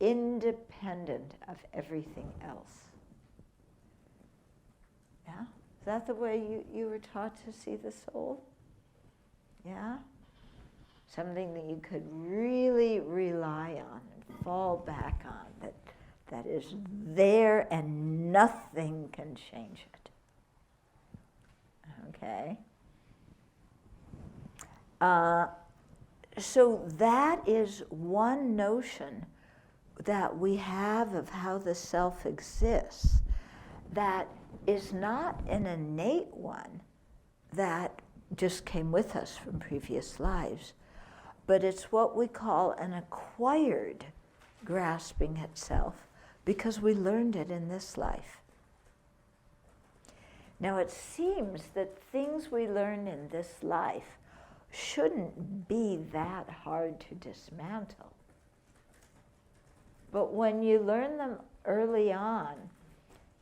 independent of everything else. Yeah? Is that the way you were taught to see the soul? Yeah? Something that you could really rely on and fall back on, that is there and nothing can change it. Okay? So that is one notion that we have of how the self exists that is not an innate one that just came with us from previous lives, but it's what we call an acquired grasping at self because we learned it in this life. Now it seems that things we learn in this life shouldn't be that hard to dismantle. But when you learn them early on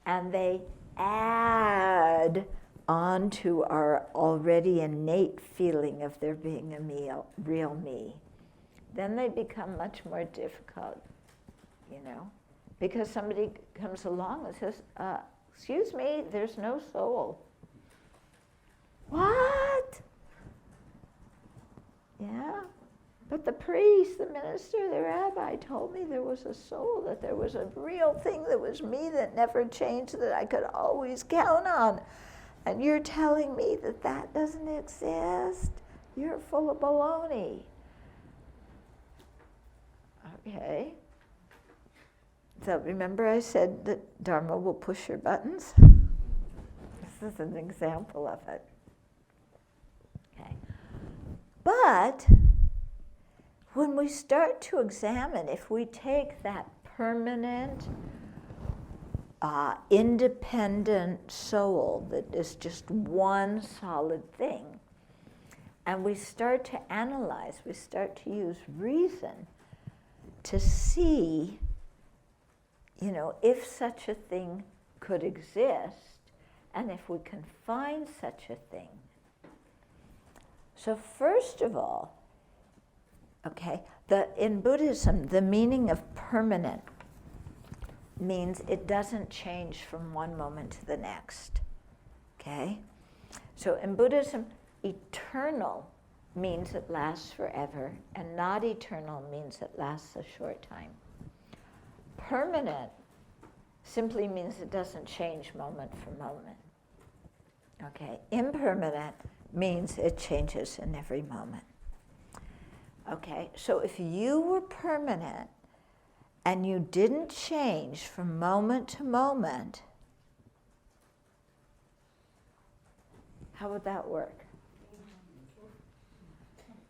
and they add on to our already innate feeling of there being a real me, then they become much more difficult, you know, because somebody comes along and says, excuse me, there's no soul. What? Yeah, but the priest, the minister, the rabbi told me there was a soul, that there was a real thing that was me that never changed, that I could always count on. And you're telling me that that doesn't exist? You're full of baloney. Okay. So remember I said that Dharma will push your buttons? This is an example of it. Okay. But when we start to examine, if we take that permanent, independent soul that is just one solid thing, and we start to analyze, we start to use reason to see, you know, if such a thing could exist, and if we can find such a thing. So first of all, okay, in Buddhism, the meaning of permanent means it doesn't change from one moment to the next, okay? So in Buddhism, eternal means it lasts forever, and not eternal means it lasts a short time. Permanent simply means it doesn't change moment for moment, okay? Impermanent means it changes in every moment. Okay, so if you were permanent and you didn't change from moment to moment, how would that work?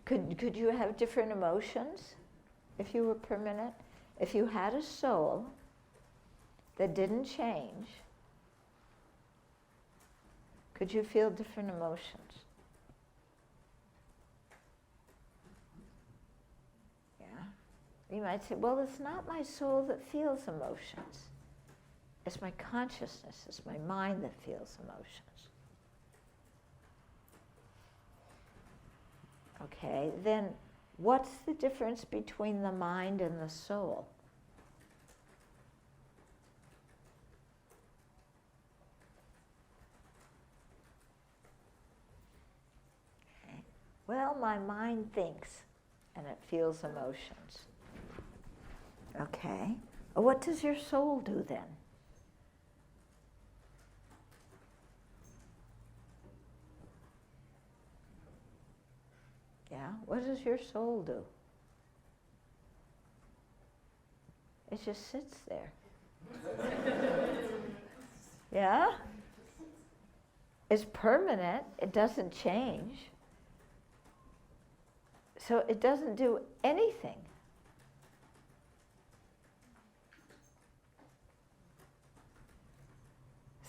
Could you have different emotions if you were permanent? If you had a soul that didn't change, could you feel different emotions? You might say, well, it's not my soul that feels emotions. It's my consciousness, it's my mind that feels emotions. Okay, then what's the difference between the mind and the soul? Okay. Well, my mind thinks and it feels emotions. Okay. What does your soul do then? Yeah? What does your soul do? It just sits there. Yeah? It's permanent. It doesn't change. So it doesn't do anything.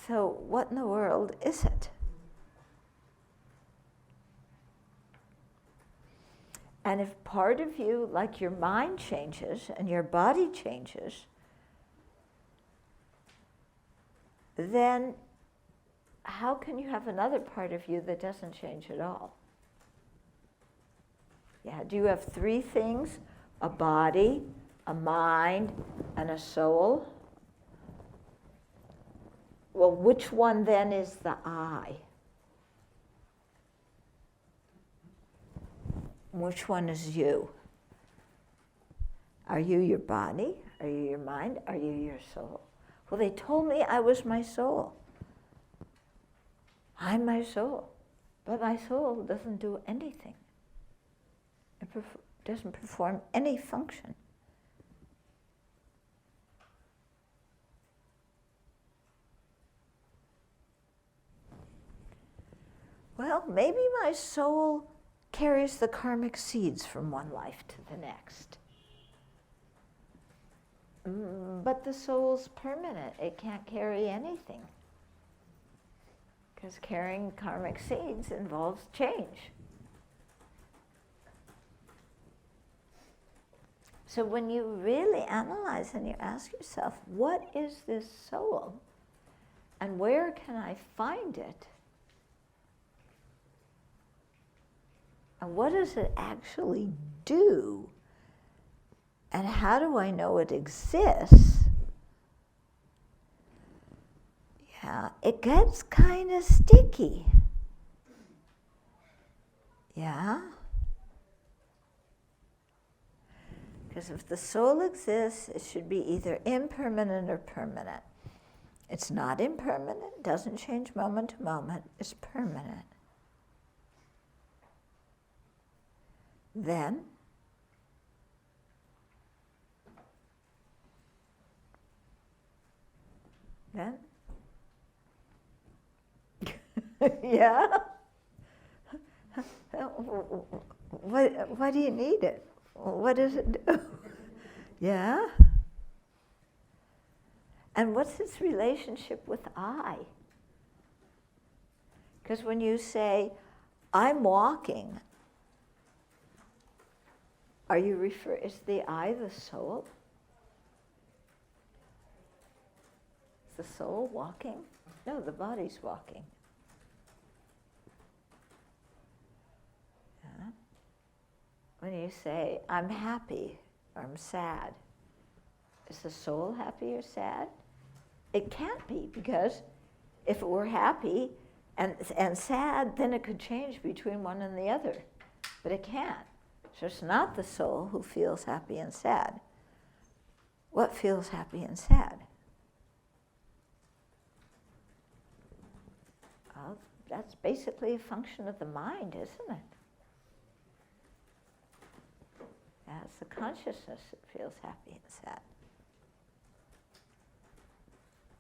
So what in the world is it? And if part of you, like your mind changes and your body changes, then how can you have another part of you that doesn't change at all? Yeah, do you have three things? A body, a mind, and a soul? Well, which one then is the I? Which one is you? Are you your body? Are you your mind? Are you your soul? Well, they told me I was my soul. I'm my soul. But my soul doesn't do anything. It doesn't perform any function. Well, maybe my soul carries the karmic seeds from one life to the next. But the soul's permanent. It can't carry anything. Because carrying karmic seeds involves change. So when you really analyze and you ask yourself, what is this soul? And where can I find it? And what does it actually do? And how do I know it exists? Yeah, it gets kind of sticky. Yeah? Because if the soul exists, it should be either impermanent or permanent. It's not impermanent, doesn't change moment to moment, it's permanent. Then, yeah? Why do you need it? What does it do? Yeah? And what's its relationship with I? Because when you say, I'm walking, is the I the soul? Is the soul walking? No, the body's walking. Yeah? When you say, I'm happy or I'm sad, is the soul happy or sad? It can't be, because if it were happy and sad, then it could change between one and the other. But it can't. So it's not the soul who feels happy and sad. What feels happy and sad? Well, that's basically a function of the mind, isn't it? Yeah, it's the consciousness that feels happy and sad.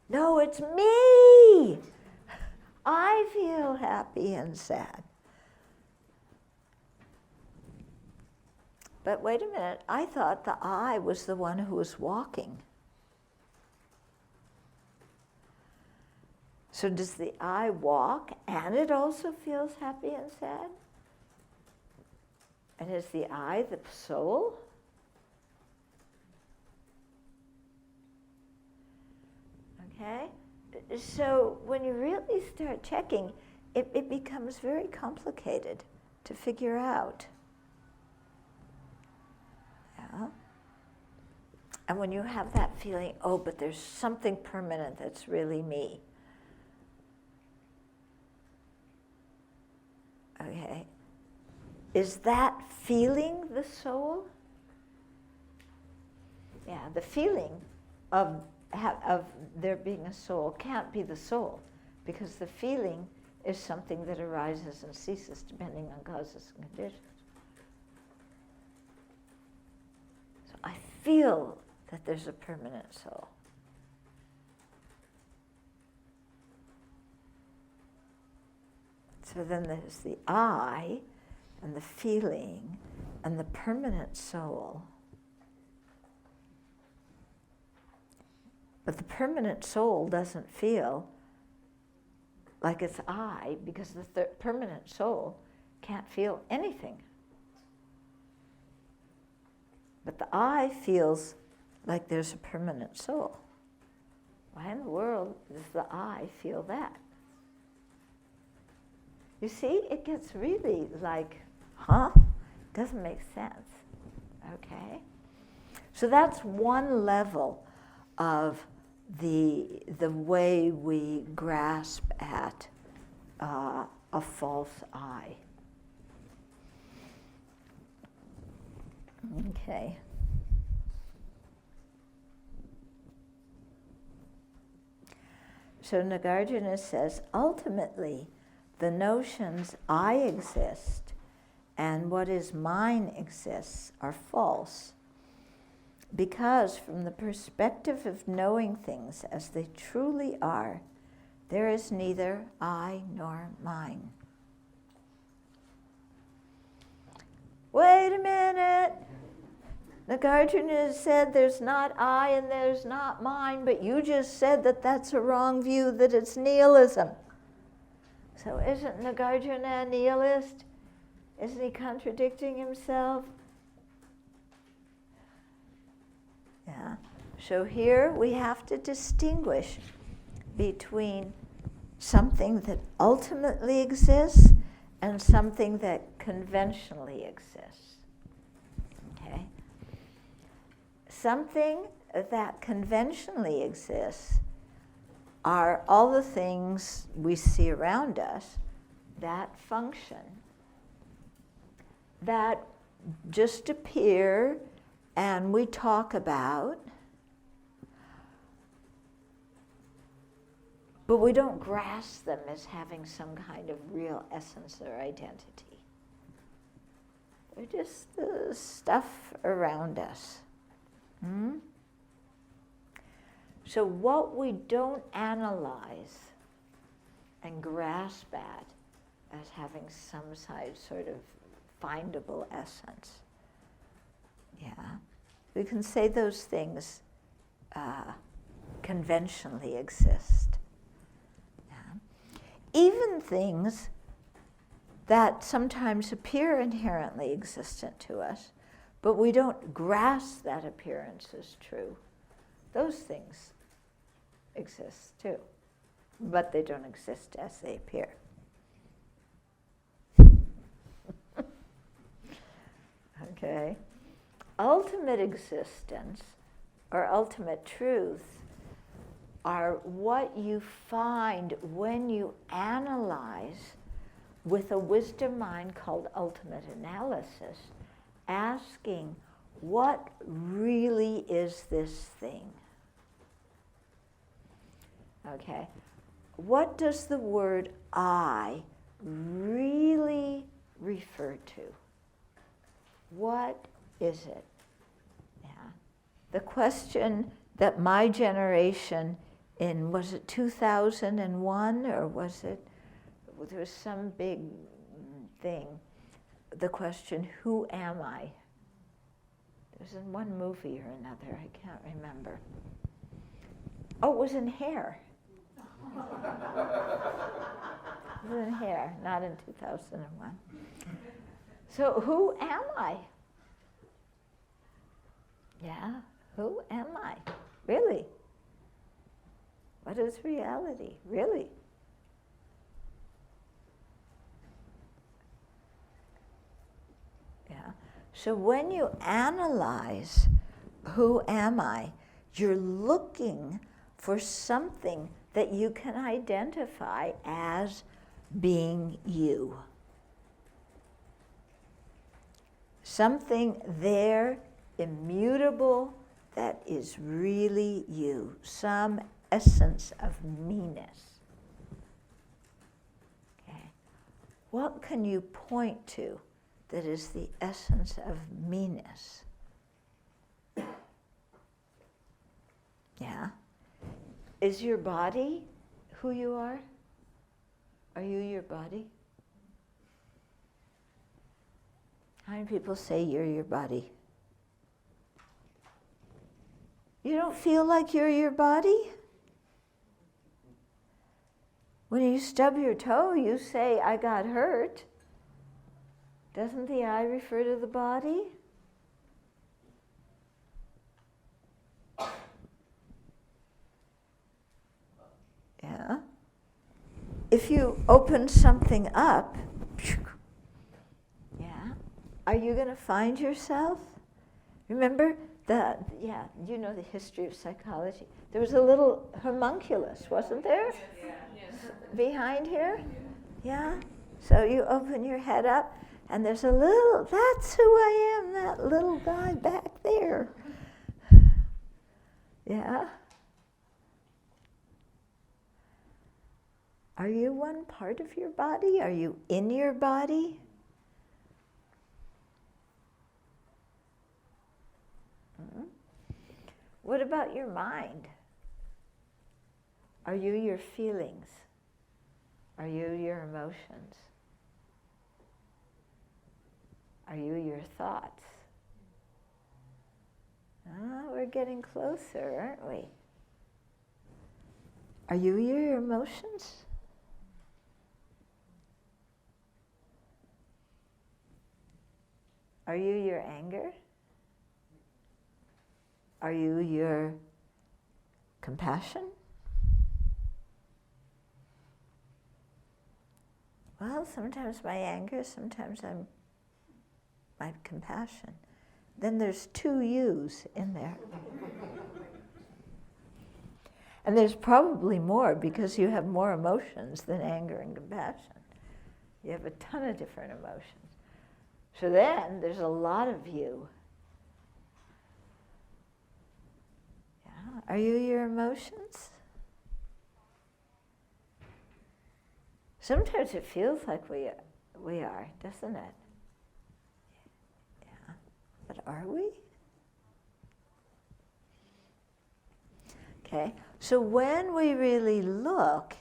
No, it's me! I feel happy and sad. But wait a minute, I thought the I was the one who was walking. So does the I walk and it also feels happy and sad? And is the I the soul? Okay? So when you really start checking, it becomes very complicated to figure out. Yeah? And when you have that feeling, oh, but there's something permanent that's really me. Okay. Is that feeling the soul? Yeah, the feeling of there being a soul can't be the soul, because the feeling is something that arises and ceases depending on causes and conditions. So I feel that there's a permanent soul. So then there's the I, and the feeling, and the permanent soul. But the permanent soul doesn't feel like it's I, because the permanent soul can't feel anything. But the I feels like there's a permanent soul. Why in the world does the I feel that? You see, it gets really like, huh? Doesn't make sense, okay? So that's one level of the way we grasp at a false I. Okay. So Nagarjuna says, ultimately, the notions I exist and what is mine exists are false, because from the perspective of knowing things as they truly are, there is neither I nor mine. Wait a minute. Nagarjuna said there's not I and there's not mine, but you just said that that's a wrong view, that it's nihilism. So isn't Nagarjuna a nihilist? Isn't he contradicting himself? Yeah. So here we have to distinguish between something that ultimately exists and something that conventionally exists. Okay? Something that conventionally exists are all the things we see around us that function, that just appear and we talk about, but we don't grasp them as having some kind of real essence or identity. They're just the stuff around us. So what we don't analyze and grasp at as having some sort of findable essence, we can say those things conventionally exist. Even things that sometimes appear inherently existent to us, but we don't grasp that appearance as true. Those things exist too, but they don't exist as they appear. Okay? Ultimate existence or ultimate truth are what you find when you analyze with a wisdom mind called ultimate analysis, asking, what really is this thing? Okay? What does the word I really refer to? What is it? The question that my generation in, was it 2001 or was it, there was some big thing, the question, who am I? It was in one movie or another, I can't remember. Oh, it was in Hair. It was in Hair, not in 2001. So who am I? Yeah, who am I? Really? What is reality? Really? Yeah. So when you analyze who am I, you're looking for something that you can identify as being you. Something there, immutable, that is really you. Some essence of me-ness. Okay. What can you point to that is the essence of me-ness? Yeah? Is your body who you are? Are you your body? How many people say you're your body? You don't feel like you're your body? When you stub your toe, you say, I got hurt. Doesn't the I refer to the body? if you open something up, yeah, are you going to find yourself? Remember you know the history of psychology. There was a little homunculus, wasn't there? Yes. Behind here? Yeah. So you open your head up, and there's a little, that's who I am, that little guy back there. Yeah. Are you one part of your body? Are you in your body? What about your mind? Are you your feelings? Are you your emotions? Are you your thoughts? We're getting closer, aren't we? Are you your emotions? Are you your anger? Are you your compassion? Well, sometimes my anger, sometimes I'm my compassion. Then there's 2 yous in there. And there's probably more because you have more emotions than anger and compassion. You have a ton of different emotions. So then there's a lot of you. Yeah. Are you your emotions? Sometimes it feels like we are, doesn't it? Yeah. But are we? Okay. So when we really look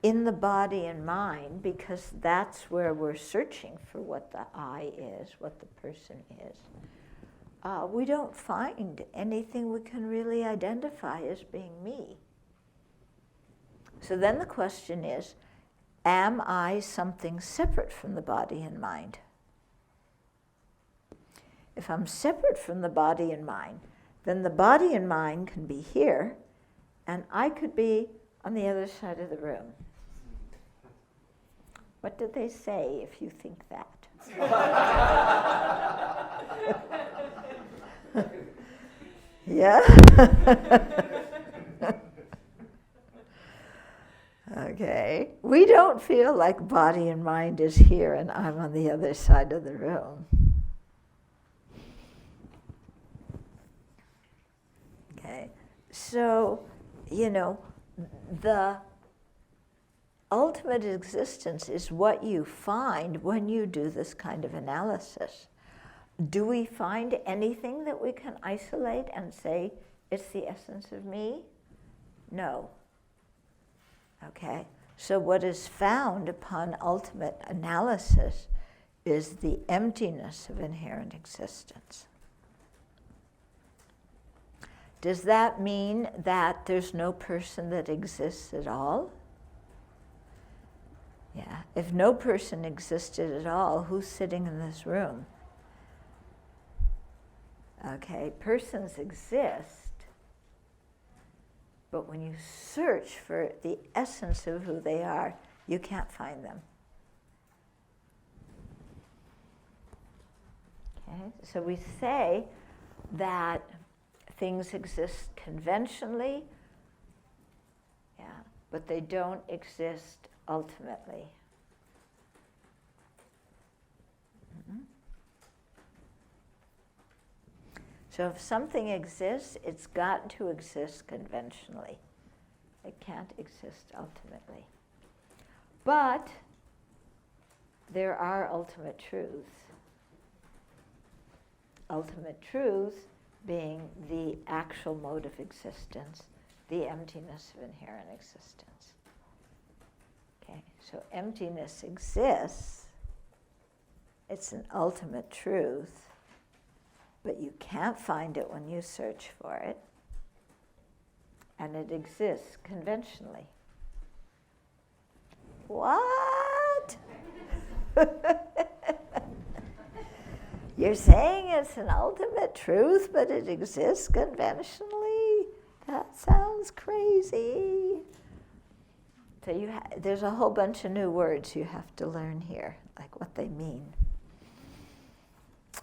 in the body and mind, because that's where we're searching for what the I is, what the person is, we don't find anything we can really identify as being me. So then the question is, am I something separate from the body and mind? If I'm separate from the body and mind, then the body and mind can be here, and I could be on the other side of the room. What do they say if you think that? Yeah? Okay. We don't feel like body and mind is here and I'm on the other side of the room. Okay. So, the ultimate existence is what you find when you do this kind of analysis. Do we find anything that we can isolate and say, it's the essence of me? No. Okay, so what is found upon ultimate analysis is the emptiness of inherent existence. Does that mean that there's no person that exists at all? Yeah, if no person existed at all, who's sitting in this room? Okay, persons exist, but when you search for the essence of who they are, you can't find them. Okay, so we say that things exist conventionally, yeah, but they don't exist ultimately. So if something exists, it's got to exist conventionally. It can't exist ultimately. But there are ultimate truths. Ultimate truths being the actual mode of existence, the emptiness of inherent existence. Okay, so emptiness exists. It's an ultimate truth. But you can't find it when you search for it. And it exists conventionally. What? You're saying it's an ultimate truth, but it exists conventionally? That sounds crazy. So there's a whole bunch of new words you have to learn here, like what they mean.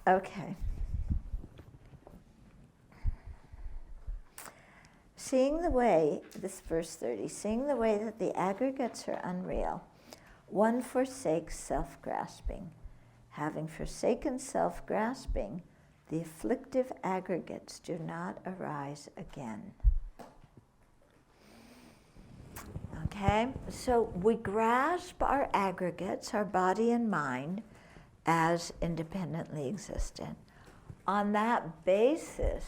Okay. Seeing the way, this verse 30, seeing the way that the aggregates are unreal, one forsakes self-grasping. Having forsaken self-grasping, the afflictive aggregates do not arise again. Okay, so we grasp our aggregates, our body and mind, as independently existent. On that basis,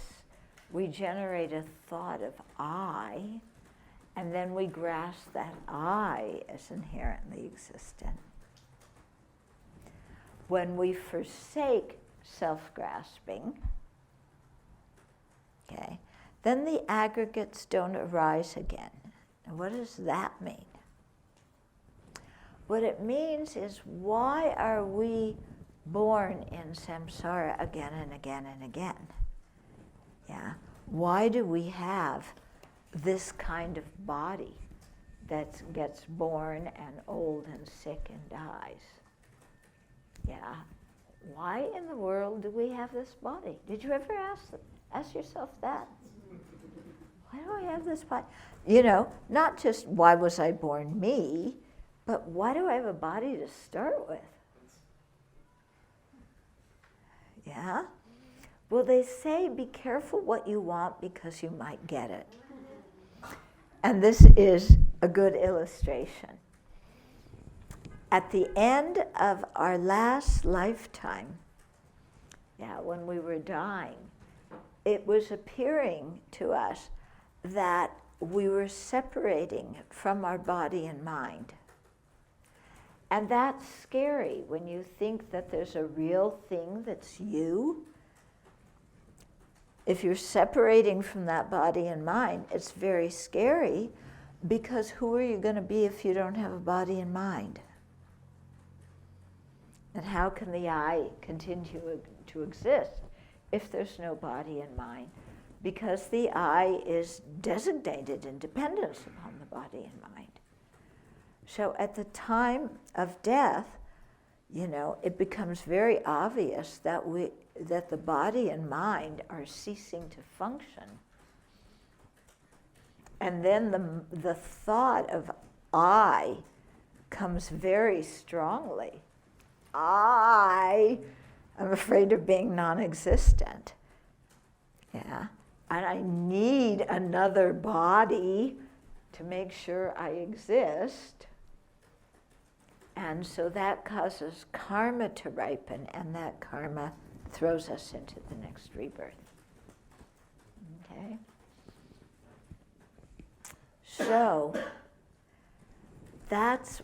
we generate a thought of I, and then we grasp that I as inherently existent. When we forsake self-grasping, okay, then the aggregates don't arise again. And what does that mean? What it means is, why are we born in samsara again and again and again? Yeah. Why do we have this kind of body that gets born and old and sick and dies? Yeah. Why in the world do we have this body? Did you ever ask yourself that? Why do I have this body? You know, not just why was I born me, but why do I have a body to start with? Yeah? Well, they say be careful what you want because you might get it. And this is a good illustration. At the end of our last lifetime, when we were dying, it was appearing to us that we were separating from our body and mind. And that's scary when you think that there's a real thing that's you. If you're separating from that body and mind, it's very scary, because who are you going to be if you don't have a body and mind? And how can the I continue to exist if there's no body and mind? Because the I is designated in dependence upon the body and mind. So at the time of death, it becomes very obvious that the body and mind are ceasing to function. And then the thought of I comes very strongly. I'm afraid of being non-existent. Yeah. And I need another body to make sure I exist. And so that causes karma to ripen, and that karma throws us into the next rebirth. Okay? So that's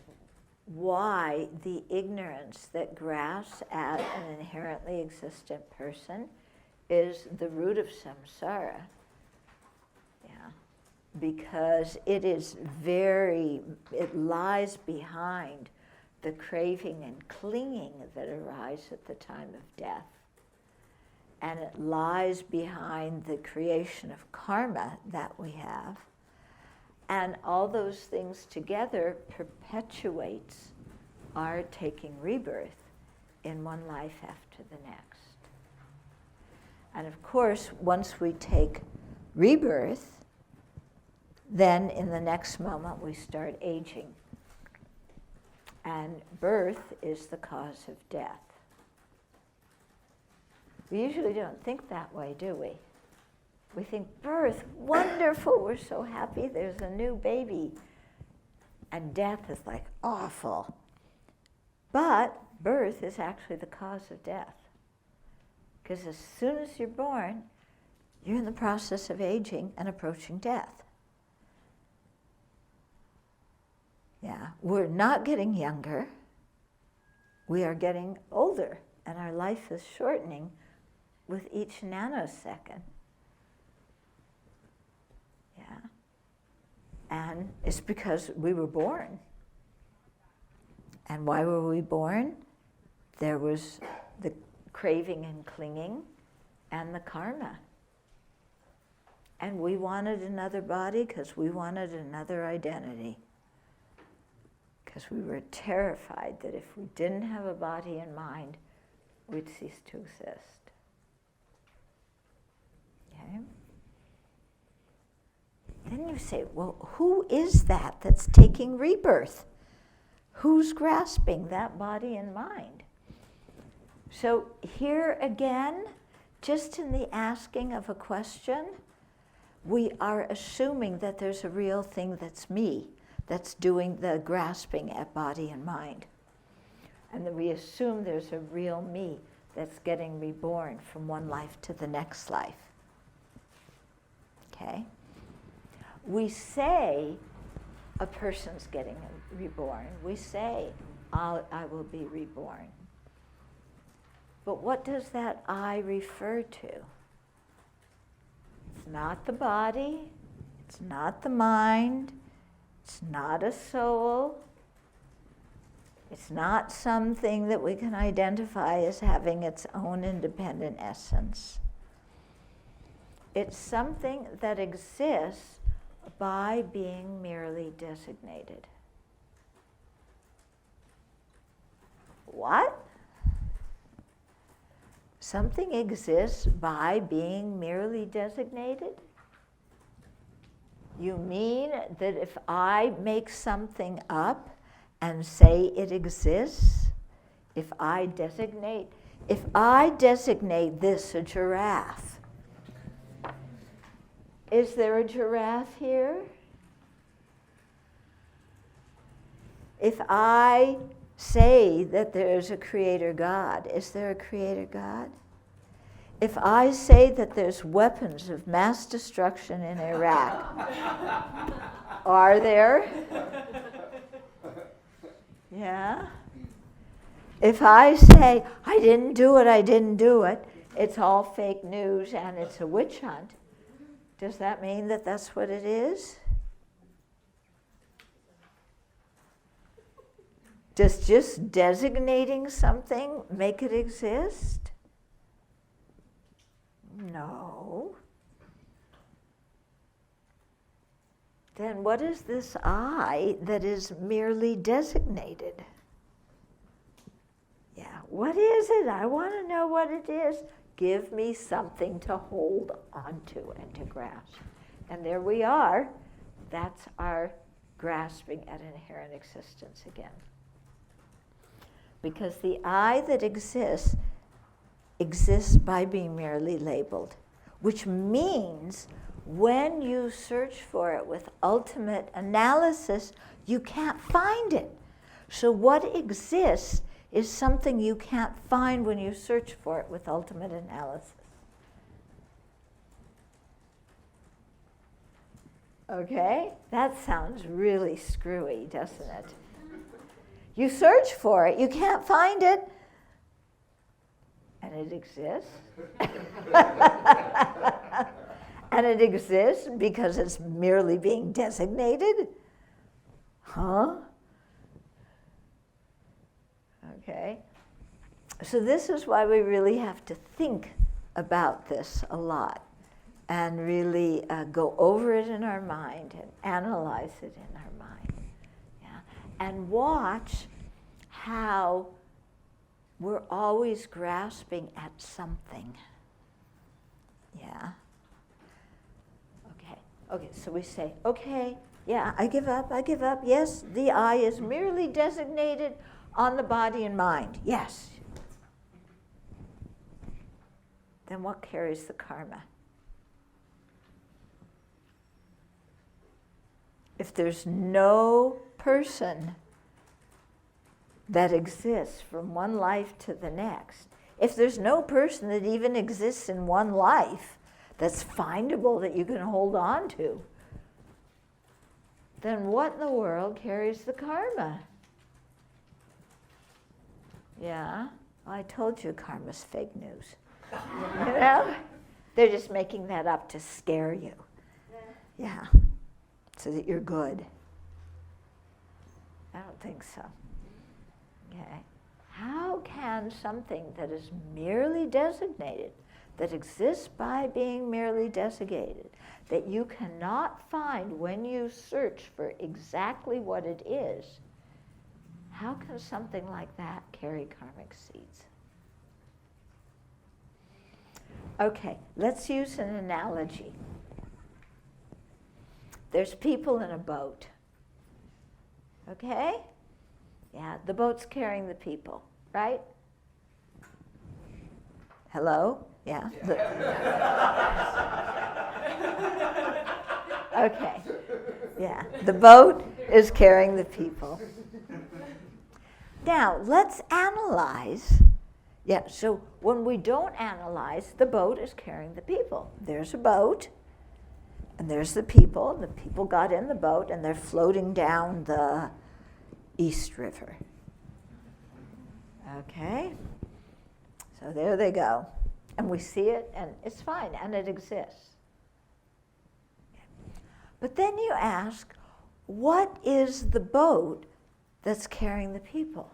why the ignorance that grasps at an inherently existent person is the root of samsara. Yeah. Because it lies behind the craving and clinging that arise at the time of death. And it lies behind the creation of karma that we have. And all those things together perpetuates our taking rebirth in one life after the next. And of course, once we take rebirth, then in the next moment we start aging. And birth is the cause of death. We usually don't think that way, do we? We think, birth, wonderful, we're so happy, there's a new baby. And death is like awful. But birth is actually the cause of death. Because as soon as you're born, you're in the process of aging and approaching death. Yeah, we're not getting younger. We are getting older, and our life is shortening with each nanosecond. Yeah. And it's because we were born. And why were we born? There was the craving and clinging and the karma. And we wanted another body because we wanted another identity. because we were terrified that if we didn't have a body and mind, we'd cease to exist. Okay? Then you say, well, who is that that's taking rebirth? Who's grasping that body and mind? So here again, just in the asking of a question, we are assuming that there's a real thing that's me, that's doing the grasping at body and mind. And then we assume there's a real me that's getting reborn from one life to the next life. Okay? We say a person's getting reborn. We say, I will be reborn. But what does that I refer to? It's not the body. It's not the mind. It's not a soul. It's not something that we can identify as having its own independent essence. It's something that exists by being merely designated. What? Something exists by being merely designated? You mean that if I make something up and say it exists, if I designate this a giraffe, is there a giraffe here? If I say that there's a creator God, is there a creator God? If I say that there's weapons of mass destruction in Iraq, are there? Yeah? If I say, I didn't do it, it's all fake news and it's a witch hunt, does that mean that that's what it is? Does just designating something make it exist? No. Then what is this I that is merely designated? Yeah, what is it? I want to know what it is. Give me something to hold onto and to grasp. And there we are. That's our grasping at inherent existence again. Because the I that exists by being merely labeled, which means when you search for it with ultimate analysis, you can't find it. So what exists is something you can't find when you search for it with ultimate analysis. Okay? That sounds really screwy, doesn't it? You search for it, you can't find it, and it exists. And it exists because it's merely being designated? Huh? Okay. So this is why we really have to think about this a lot and really go over it in our mind and analyze it in our mind. Yeah? And watch how we're always grasping at something. Yeah? Okay, so we say, okay, yeah, I give up. Yes, the I is merely designated on the body and mind. Yes. Then what carries the karma? If there's no person that exists from one life to the next, if there's no person that even exists in one life that's findable that you can hold on to, then what in the world carries the karma? Yeah, well, I told you karma's fake news. You know? They're just making that up to scare you. Yeah, so that you're good. I don't think so. Okay. How can something that is merely designated, that exists by being merely designated, that you cannot find when you search for exactly what it is, how can something like that carry karmic seeds? Okay, let's use an analogy. There's people in a boat. Okay? Yeah, the boat's carrying the people, right? Hello? Yeah. Okay. Yeah, the boat is carrying the people. Now, let's analyze. Yeah, so when we don't analyze, the boat is carrying the people. There's a boat, and there's the people. The people got in the boat, and they're floating down the East River. Okay? So there they go. And we see it, and it's fine, and it exists. But then you ask, what is the boat that's carrying the people?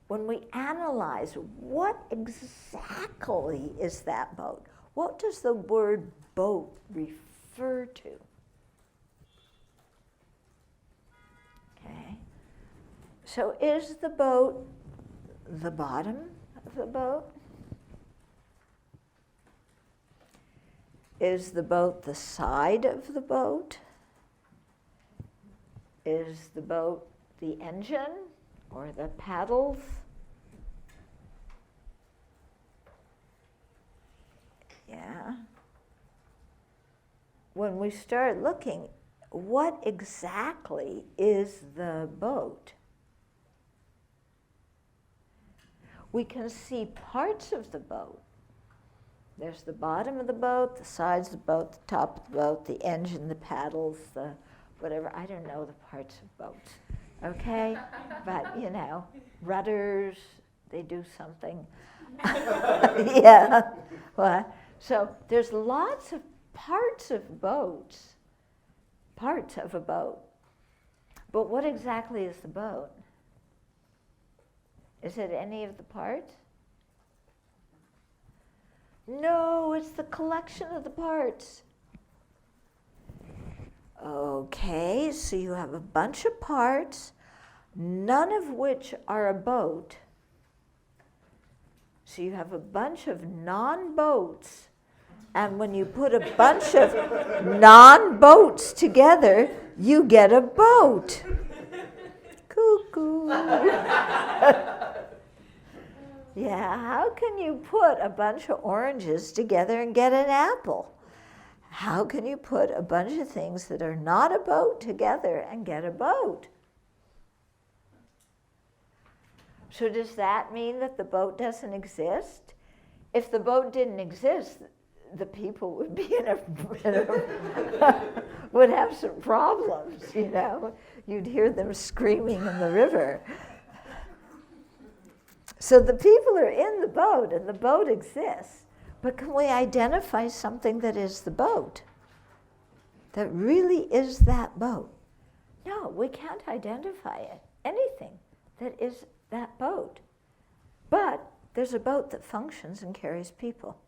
When we analyze, what exactly is that boat? What does the word boat refer to? Okay. So is the boat the bottom of the boat? Is the boat the side of the boat? Is the boat the engine or the paddles? Yeah. When we start looking, what exactly is the boat? We can see parts of the boat. There's the bottom of the boat, the sides of the boat, the top of the boat, the engine, the paddles, the whatever. I don't know the parts of boats, okay? But, you know, rudders, they do something. Yeah. What? So there's lots of parts of boats, parts of a boat. But what exactly is the boat? Is it any of the parts? No, it's the collection of the parts. Okay, so you have a bunch of parts, none of which are a boat. So you have a bunch of non-boats, and when you put a bunch of non-boats together, you get a boat. Cuckoo. Yeah, how can you put a bunch of oranges together and get an apple? How can you put a bunch of things that are not a boat together and get a boat? So does that mean that the boat doesn't exist? If the boat didn't exist, the people would be would have some problems, you know. You'd hear them screaming in the river. So the people are in the boat, and the boat exists. But can we identify something that is the boat? That really is that boat? No, we can't identify it. Anything that is that boat. But there's a boat that functions and carries people.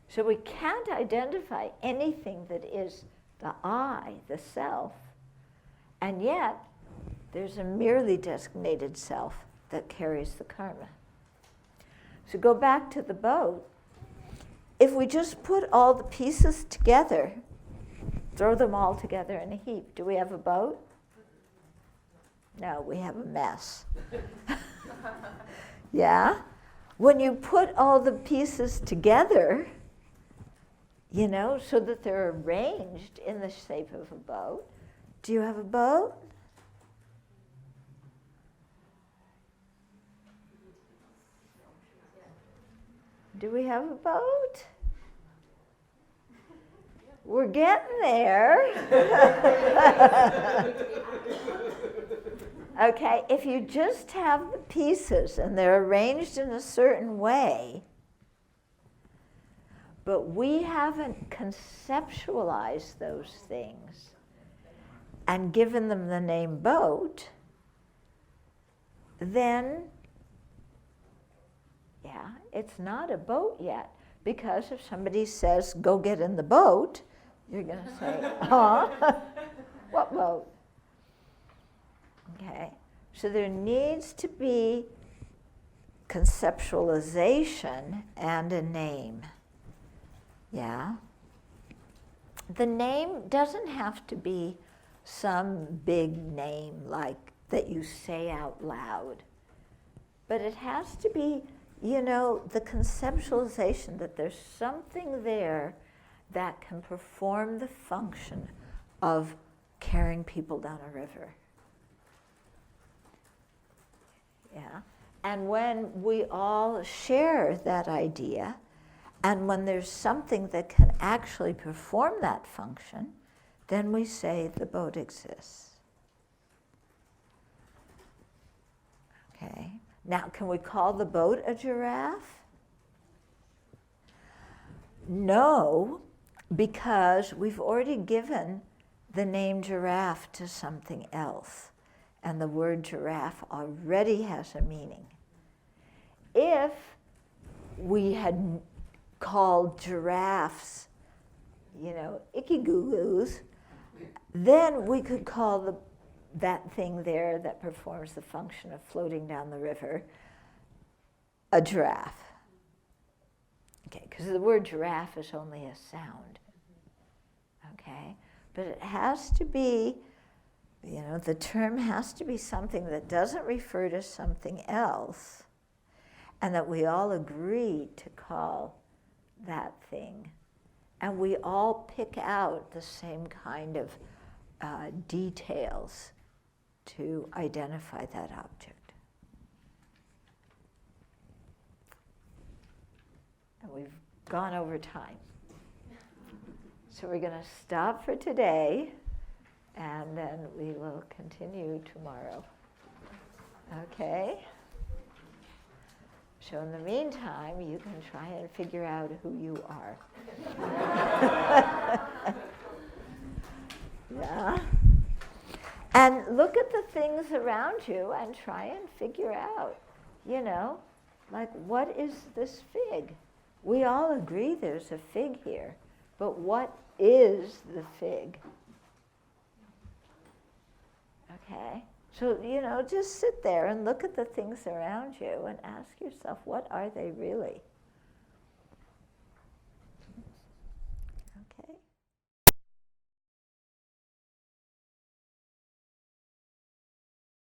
So we can't identify anything that is the I, the self, and yet there's a merely designated self that carries the karma. So go back to the boat. If we just put all the pieces together, throw them all together in a heap, do we have a boat? No, we have a mess. Yeah? When you put all the pieces together, you know, so that they're arranged in the shape of a boat, do you have a boat? Do we have a boat? We're getting there. Okay, if you just have the pieces and they're arranged in a certain way, but we haven't conceptualized those things and given them the name boat, then yeah, it's not a boat yet. Because if somebody says, go get in the boat, you're going to say, huh? What boat? Okay? So there needs to be conceptualization and a name. Yeah? The name doesn't have to be some big name like that you say out loud, but it has to be, you know, the conceptualization that there's something there that can perform the function of carrying people down a river. Yeah? And when we all share that idea, and when there's something that can actually perform that function, then we say the boat exists. Okay. Now, can we call the boat a giraffe? No, because we've already given the name giraffe to something else, and the word giraffe already has a meaning. If we had called giraffes, you know, icky-goo-goos, then we could call that thing there that performs the function of floating down the river a giraffe. Okay, because the word giraffe is only a sound. Okay, but it has to be, you know, the term has to be something that doesn't refer to something else, and that we all agree to call that thing. And we all pick out the same kind of details to identify that object. And we've gone over time. So we're going to stop for today, and then we will continue tomorrow. Okay? So in the meantime, you can try and figure out who you are. Yeah. And look at the things around you and try and figure out, you know, like, what is this fig? We all agree there's a fig here, but what is the fig? Okay? So, you know, just sit there and look at the things around you and ask yourself, what are they really?